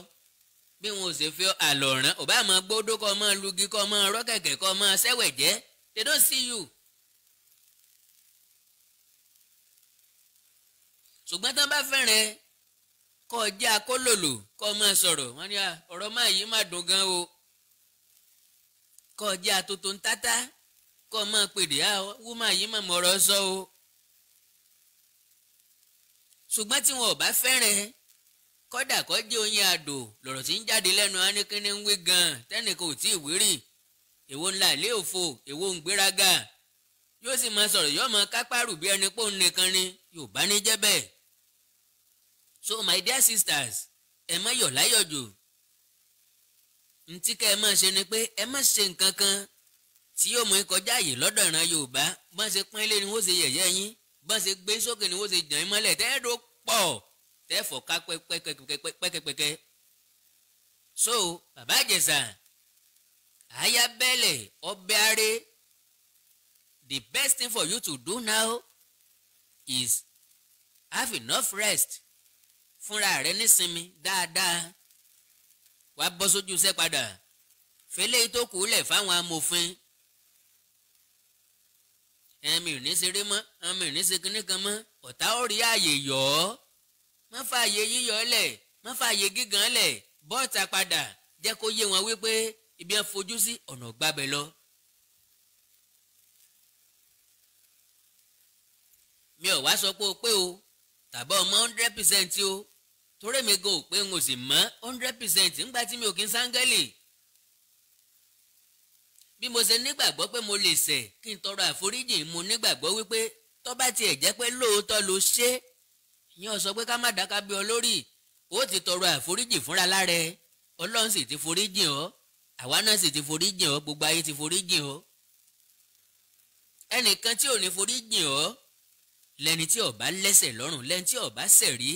A: bí wọn ò sì fẹ́ ọ àlọ́ràn ò bá máa gbódó kọ́ máa lugi kọ́ máa rọ́ kẹ̀kẹ́ kọ́ máa sẹ́wẹ̀ jẹ́, they don't see you. Ṣùgbọ́n tán bá fẹ́rẹ̀ kọ́ jẹ́ akólòlò kọ́ máa sọ̀rọ̀, wọ́n ní ọ̀rọ̀ máa yí má dùn gan o. Kọ́ jẹ́ atótó ń tátá kọ́ máa pèdè wú máa yí má mọ̀rọ̀ sọ o. Ṣùgbọ́n tí wọn ò bá fẹ́rẹ̀ kọ́dà kọ́ jẹ́ oyin àdó lọ̀rọ̀ tí ń jáde lẹ́nu aníkíní ń wí gan tẹ́nìkan ò tí ì wírì. Èwo ńlá ilé òfo, èwo ń gbéraga. Yóò sì máa sọ̀rọ̀ yóò máa kápárù bí ẹni pé òun nìkan ni. Yorùbá ní jẹ́ bẹ́ẹ̀. So my dear sisters, ẹ má yọ̀ láyọ̀jò. Ntí ká ẹ máa ṣe ni pé ẹ má ṣe nǹkan kan tí yóò mú ìkọjá àyè lọ́dọ̀ ìran Yorùbá. Bọ́n ṣe pọ́n ilé ni wọ́n ṣe yẹ̀yẹ́ yín, bọ́n ṣe gbé sókè ni wọ́n ṣe jàn yín mọ́lẹ̀ tẹ́ẹ̀dọ́ pọ̀ tẹ́ẹ̀fọ̀ ká pẹ́kẹ́pẹ́kẹ́. So bàbá Ìjẹ̀ṣà àyà bẹ́lẹ̀ ọbẹ̀ aré. The best thing for you to do now is have enough rest. Fúnra rẹ nísinmi dáadáa. Wàá bọ́ sójú iṣẹ́ padà. Fẹ́lẹ́ tó kù lẹ̀ fáwọn amòfin. Ẹ̀mí ò ní ṣeré mọ́, ẹ̀mí ò ní ṣe kinní kan mọ́. Ọ̀tá ó rí ààyè yọ̀ ọ́. Má fààyè yíyọ lẹ̀, má fààyè gígan lẹ̀. Bọ́ọ̀tà padà jẹ́ kó yé wọn wípé ibi ẹ̀ fojú sí ọ̀nà gbábẹ́ lọ. Mi ò wá sọ pé o pé o tàbí ọmọ 100% o, torí mi gan ò pé n ò sì mọ́ 100% ńgbà tí mi ò kí ń sángẹ́lì. Bí mo ṣe nígbàgbọ́ pé mo lè ṣẹ̀ kí n tọrọ àforíjì, mo nígbàgbọ́ wípé tó bá tiẹ̀ jẹ́ pé lóòótọ́ ló ṣe, ìyẹn ò sọ pé ká má dáká bí ọ lórí. Ó ti tọrọ àforíjì fúnra lára ẹ, Ọlọ́run sì ti foríjì ọ́, àwa náà sì ti foríjì ọ́, gbogbo ayé ti foríjì ọ́. Ẹnìkan tí ò ní foríjì ọ́ lẹni tí ó bá lẹ́sẹ̀ lọ́rùn, lẹni tí ó bá ṣẹ̀ rí,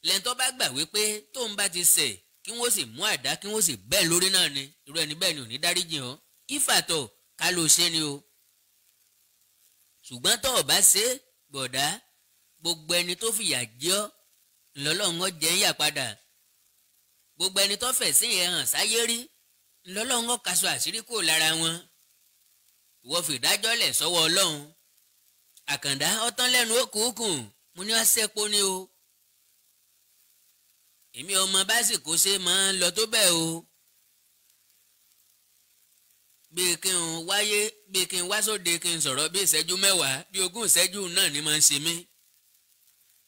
A: lẹni tó bá gbà wípé tóun bá ti ṣẹ̀ kí wọ́n sì mú àdá kí wọ́n sì bẹ́ẹ̀ lórí náà ni, irú ẹni bẹ́ẹ̀ ni ò ní dáríjì ọ́. Ìfàtọ̀ ká ló ṣe ni o. Ṣùgbọ́n tó o bá ṣe gbọ̀dá, gbogbo ẹni tó fìyà jẹ ọ́ ńlọ́lọ́run ó jẹ́ yà padà. Gbogbo ẹni tó fẹ̀ sí yẹn hàn sáyé rí ńlọ́lọ́run ó kaṣọ àṣírí kúrò lára wọn. Ìwọ fìdájọ́ lẹ̀ sọ́wọ́ Ọlọ́run. Àkàndá ọtán lẹ́nu òkùnkùn, mo ní ọ̀sẹ̀pọ̀ ni o. Èmi ọmọ básìkò ṣe máa ń lọ tó bẹ́ẹ̀ o. bí kí n wáyé bí kí n wá sóde kí n sọ̀rọ̀ bí ìṣẹ́jú 10 bí 20 ìṣẹ́jú náà ni máa ń ṣe mí.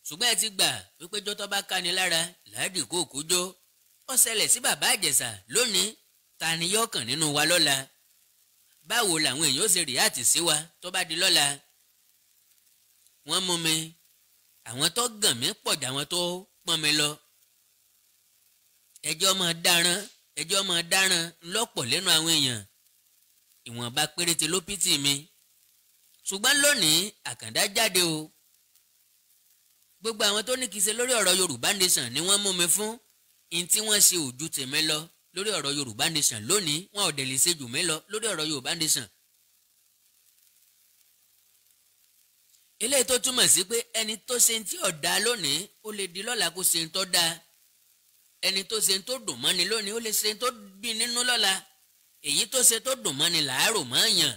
A: ṣùgbọ́n ẹ ti gbà wípé jọ́tọ́ bá ká ni lára làádì kó kújó. ó ṣẹlẹ̀ sí bàbá Ìjẹ̀ṣà lónìí, ta ni yóò kàn nínú wa lọ́la? báwo làwọn èèyàn ó ṣe rìáàtì sí wa tó bá di lọ́la? wọ́n mú mi, àwọn tó gàn mí pọ̀ jà àwọn tó pọ́n mi lọ. ẹjọ́ máa dáràn lọ́pọ̀ lẹ́nu àwọn èèyàn, ìwọ̀nba péréte ló pítì mi. ṣùgbọ́n lónìí Àkàndá jáde o. gbogbo àwọn tó ní kí n ṣe lórí ọ̀rọ̀ Yorùbá Nation ni wọ́n mú mi fún. in tí wọ́n ṣe ojú tèmi lọ lórí ọ̀rọ̀ Yorùbá Nation lónìí, wọn ò dẹ̀ lè ṣe jù mí lọ lórí ọ̀rọ̀ Yorùbá Nation. eléyìí tó túmọ̀ sí pé ẹni tó ṣe ń tí ọ̀dà lónìí ó lè di lọ́la kó ṣe ń tọ́ da. ẹni tó ṣe ń tó dùn mọ́ni lónìí ó lè ṣe ń tó bí nínú lọ́la. èyí tó ṣe tó dùn mọ́ni làárò mọ́ yàn.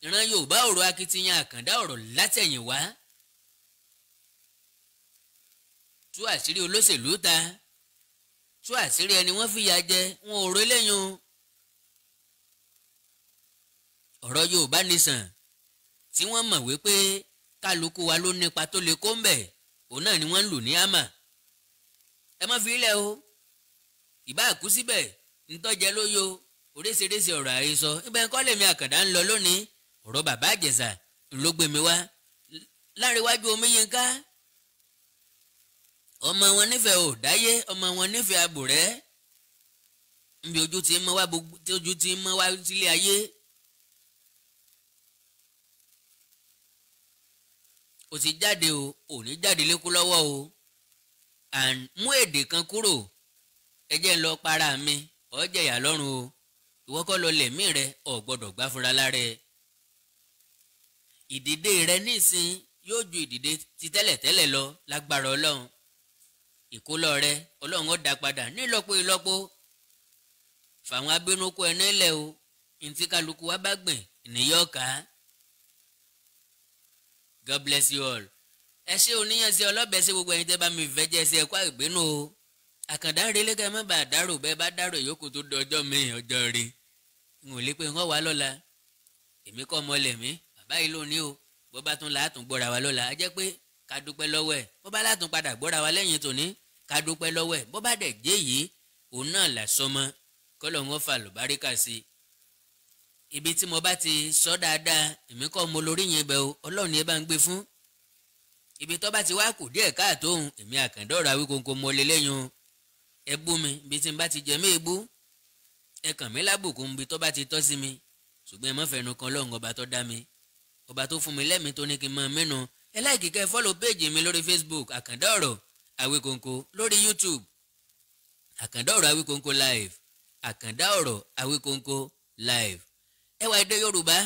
A: ìran Yorùbá ọ̀rọ̀ akitiyan Àkàndá ọ̀rọ̀ látẹ̀yìn wá. tú àṣírí olóṣèlú ta, tú àṣírí ẹni wọ́n fìyà jẹ, wọn ò rò lẹ́yìn o. ọ̀rọ̀ Yorùbá Nation tí wọ́n mọ̀ wípé kálukú wa ló nípa tó lè kó ń bẹ̀, òun náà ni wọ́n ń lù ní àmà. ẹ má fi ilẹ̀ o, ìbá àkú síbẹ̀ ntọ́jẹ́ ló yó oríṣiríṣi ọ̀rọ̀ àhesọ. ibẹ̀ ń kọ́ lèmi Àkàndá ń lọ lónìí. ọ̀rọ̀ bàbá Ìjẹ̀ṣà ló gbé mi wá. Láńrewájú Omiyínká, ọmọ wọn nífẹ̀ẹ́ ò dáyé, ọmọ wọn nífẹ̀ẹ́ àbùrẹ́. nbí ojú ti ń mọ́ wá sílé ayé. ó ti jáde o, ò ní jáde lékú lọ́wọ́ o. and mú èdè kan kúrò, ẹ jẹ́ ń lọ para mi, ó jẹ̀yà lọ́rùn o. ìwọ kọ́ lọ lẹ̀mí rẹ, ò gbọ́dọ̀ gbá fúnra lára ẹ. ìdìde rẹ nísìn yóò ju ìdìde ti tẹ́lẹ̀tẹ́lẹ̀ lọ lágbára Ọlọ́run. ìkólọ rẹ Ọlọ́run ó dá padà nílọ́po ìlọ́po. fàwọn abínúkú ẹni lẹ̀ o, ntí kálukú wa bá gbìn ìníyọ́ ká. God bless you all. ẹ ṣé oníyàn sí ọlọ́bẹ̀ sí gbogbo ẹ̀yin tẹ́ bá mi fẹ́ jẹ́ sí ẹ̀kọ́ àgbénú o. Àkàndá ń relé ká má bàa dárò, bẹ́ẹ̀ bá dárò yòókù tó dọjọ́ mi ọjọ́ rí. n ò lè pe wọ́n wá lọ́la. èmi kọ́ ọmọ lẹ̀mí bàbá yìí lónìí o. bó bá tún láàtún gbọ́ra wa lọ́la, á jẹ́ pé ká dúpẹ́ lọ́wọ́ ẹ̀. bó bá láàtún padà gbọ́ra wa lẹ́yìn tòní, ká dúpẹ́ lọ́wọ́ ẹ̀. bó bá dẹ̀ jẹ́ yìí, òun náà là sọmọ kọ́lọ̀ wọn fà lùbáríkà sí i. ibi tí mo bá ti sọ dáadáa, èmi kọ́ mo lórí yẹn bẹ́ẹ̀ o, Ọlọ́run ni ẹ bá ń gbé fún. ibi tó bá ti wá kù díẹ̀ káàtó òun, èmi Àkàndá ọ̀rọ̀ Awíkonko mo lé lẹ́yìn o. ẹ bú mi ibi tí n bá ti jẹ mí ebú, ẹ kàn mí lábùkún ibi tó bá ti tọ́ sí mi. ṣùgbọ́n ẹ má fẹnu kan Ọlọ́run ọba tó dá mi, ọba tó fún mi lẹ́mìí tó ní kí n máa mẹ́nu. ẹ láìkì kẹ́ fọ́lọ̀ péèjì mi lórí Facebook Àkàndá ọ̀rọ̀ Awíkonko, lórí YouTube Àkàndá ọ̀rọ̀ Awíkonko live, Àkàndá ọ̀rọ̀ Awíkonko live. ẹwà èdè Yorùbá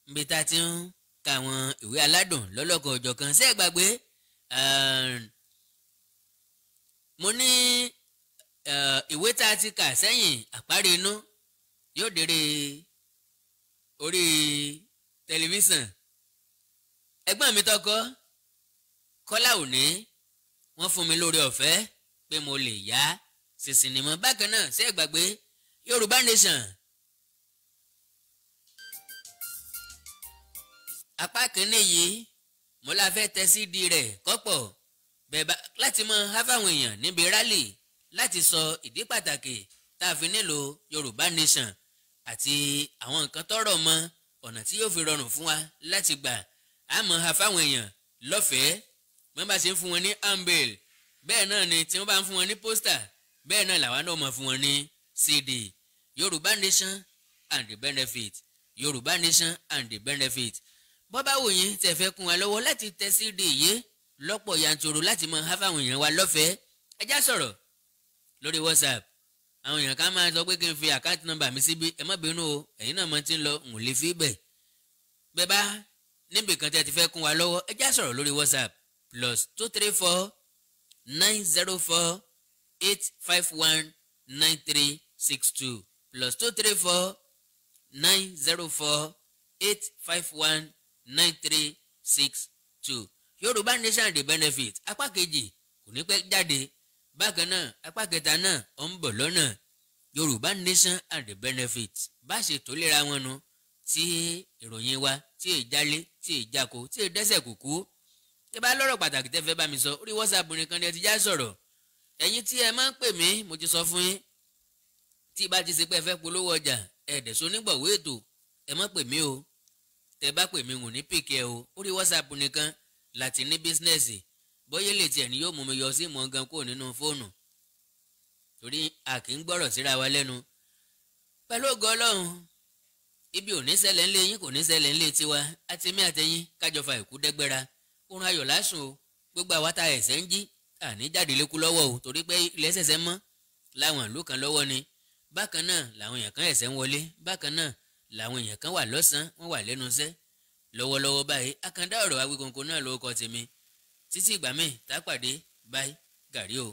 A: níbi tá a ti ń ka àwọn ìwé aládùn lọ́lọ́kan ọ̀jọ̀kan. ṣé ẹ gbàgbé mo ní ìwé tá a ti kà sẹ́yìn àparí inú yóò dèrè orí tẹlifíṣàn. ẹ̀gbọ́n mi tọkọ Kọ́lá Òní, wọ́n fún mi lórí ọ̀fẹ́ pé mo lè yá sí sinimá. bákan náà ṣé ẹ gbàgbé Yorùbá Nation apá kìíní yìí mo la fẹ́ tẹ CD rẹ̀ kọ́pọ̀ bẹ́ẹ̀ bá láti mọ háfàwọn èèyàn níbi rálì láti sọ ìdí pàtàkì tá a fi nílò Yorùbá Nation àti àwọn nǹkan tọ́rọ̀ mọ́ ọ̀nà tí yóò fi rọrùn fún wa láti gbà á mọ háfàwọn èèyàn lọ́fẹ̀ẹ́. wọ́n bá ṣe ń fún wọn ní handbill, bẹ́ẹ̀ náà ni tí wọ́n bá ń fún wọn ní pósítà, bẹ́ẹ̀ náà làwọn náà mọ̀ fún wọn ní CD. Yorùbá Nation and the benefit, Yorùbá Nation and the benefit. bọ́ bá wò yín tẹ́ fẹ́ kún wa lọ́wọ́ láti tẹ CD yìí lọ́pọ̀ yanturu láti mọ háfàwọn èèyàn wa lọ́fẹ̀ẹ́, ẹ já sọ̀rọ̀ lórí WhatsApp. àwọn èèyàn kan máa sọ pé kí n fi àkáǹtì nọ́mbà mi síbí, ẹ má bínú o, ẹ̀yin náà mọ̀ tí ń lọ ń lè fi bẹ̀. bẹ́ẹ̀ bá níbi kan tẹ́ ti fẹ́ kún wa lọ́wọ́, ẹ já sọ̀rọ̀ lórí WhatsApp +234 904 851 9362 +234 904 851 9362. Yorùbá Nation the benefit apá kejì kò ní pẹ́ jáde. bákan náà apá kẹta náà ó ń bọ̀ lọ́nà. Yorùbá Nation and the Benefits bá ṣe tó lera wọn nu tí ìròyìn wa tí èyí jálé tí èyí jáko tí èyí dẹ́sẹ̀ kúkú. Tí bá lọ́rọ̀ pàtàkì tẹ́ fẹ́ bá mi sọ orí WhatsApp nìkan ni ẹ ti já sọ̀rọ̀. Ẹ̀yin tí ẹ máa ń pè mí mo ti sọ fún yín tí bá ti ṣe pé ẹ fẹ́ polówó ọjà ẹ̀ẹ́dẹ̀sọ onígbọ̀wé ètò ẹ má pè mí o. Tẹ́ bá pè mí wò ní pìkẹ́ o orí WhatsApp nìkan láti ní bísínẹ́sì bóyá lè tiẹ̀ ní yóò mú mi yọ sí ìmọ̀ gan kúrò nínú fóònù torí a kì í gbọ́rọ̀ síra wa lẹ́nu. Pẹ̀lú ògo Ọlọ́run ibi ò ní ṣẹlẹ̀ ńlẹ̀ yín kò ní ṣẹlẹ̀ ńlẹ̀ tiwa àti mí àtẹ̀yìn kájọ fa ìkú dẹ́gbẹ́ra oorun ayọ̀ lásùn o. Gbogbo àwa ta ẹ̀sẹ̀ ń jí àní jáde lékú lọ́wọ́ o torí pé ilẹ̀ ṣẹ̀ṣẹ̀ mọ́ láwọn ìlú kan lọ́wọ́ ni. Bákan náà làwọn èèyàn kan ẹ̀sẹ̀ ń wọlé bákan náà làwọn èèyàn kan wà lọ́sàn-án wọ́n wà lẹ́nu iṣẹ́ lọ́wọ́lọ́wọ́ báyìí. Àkàndá ọ̀rọ̀ Awíkonko náà lórúkọ tèmi títí ìgbà míì tá pàdé báyìí gàrí o.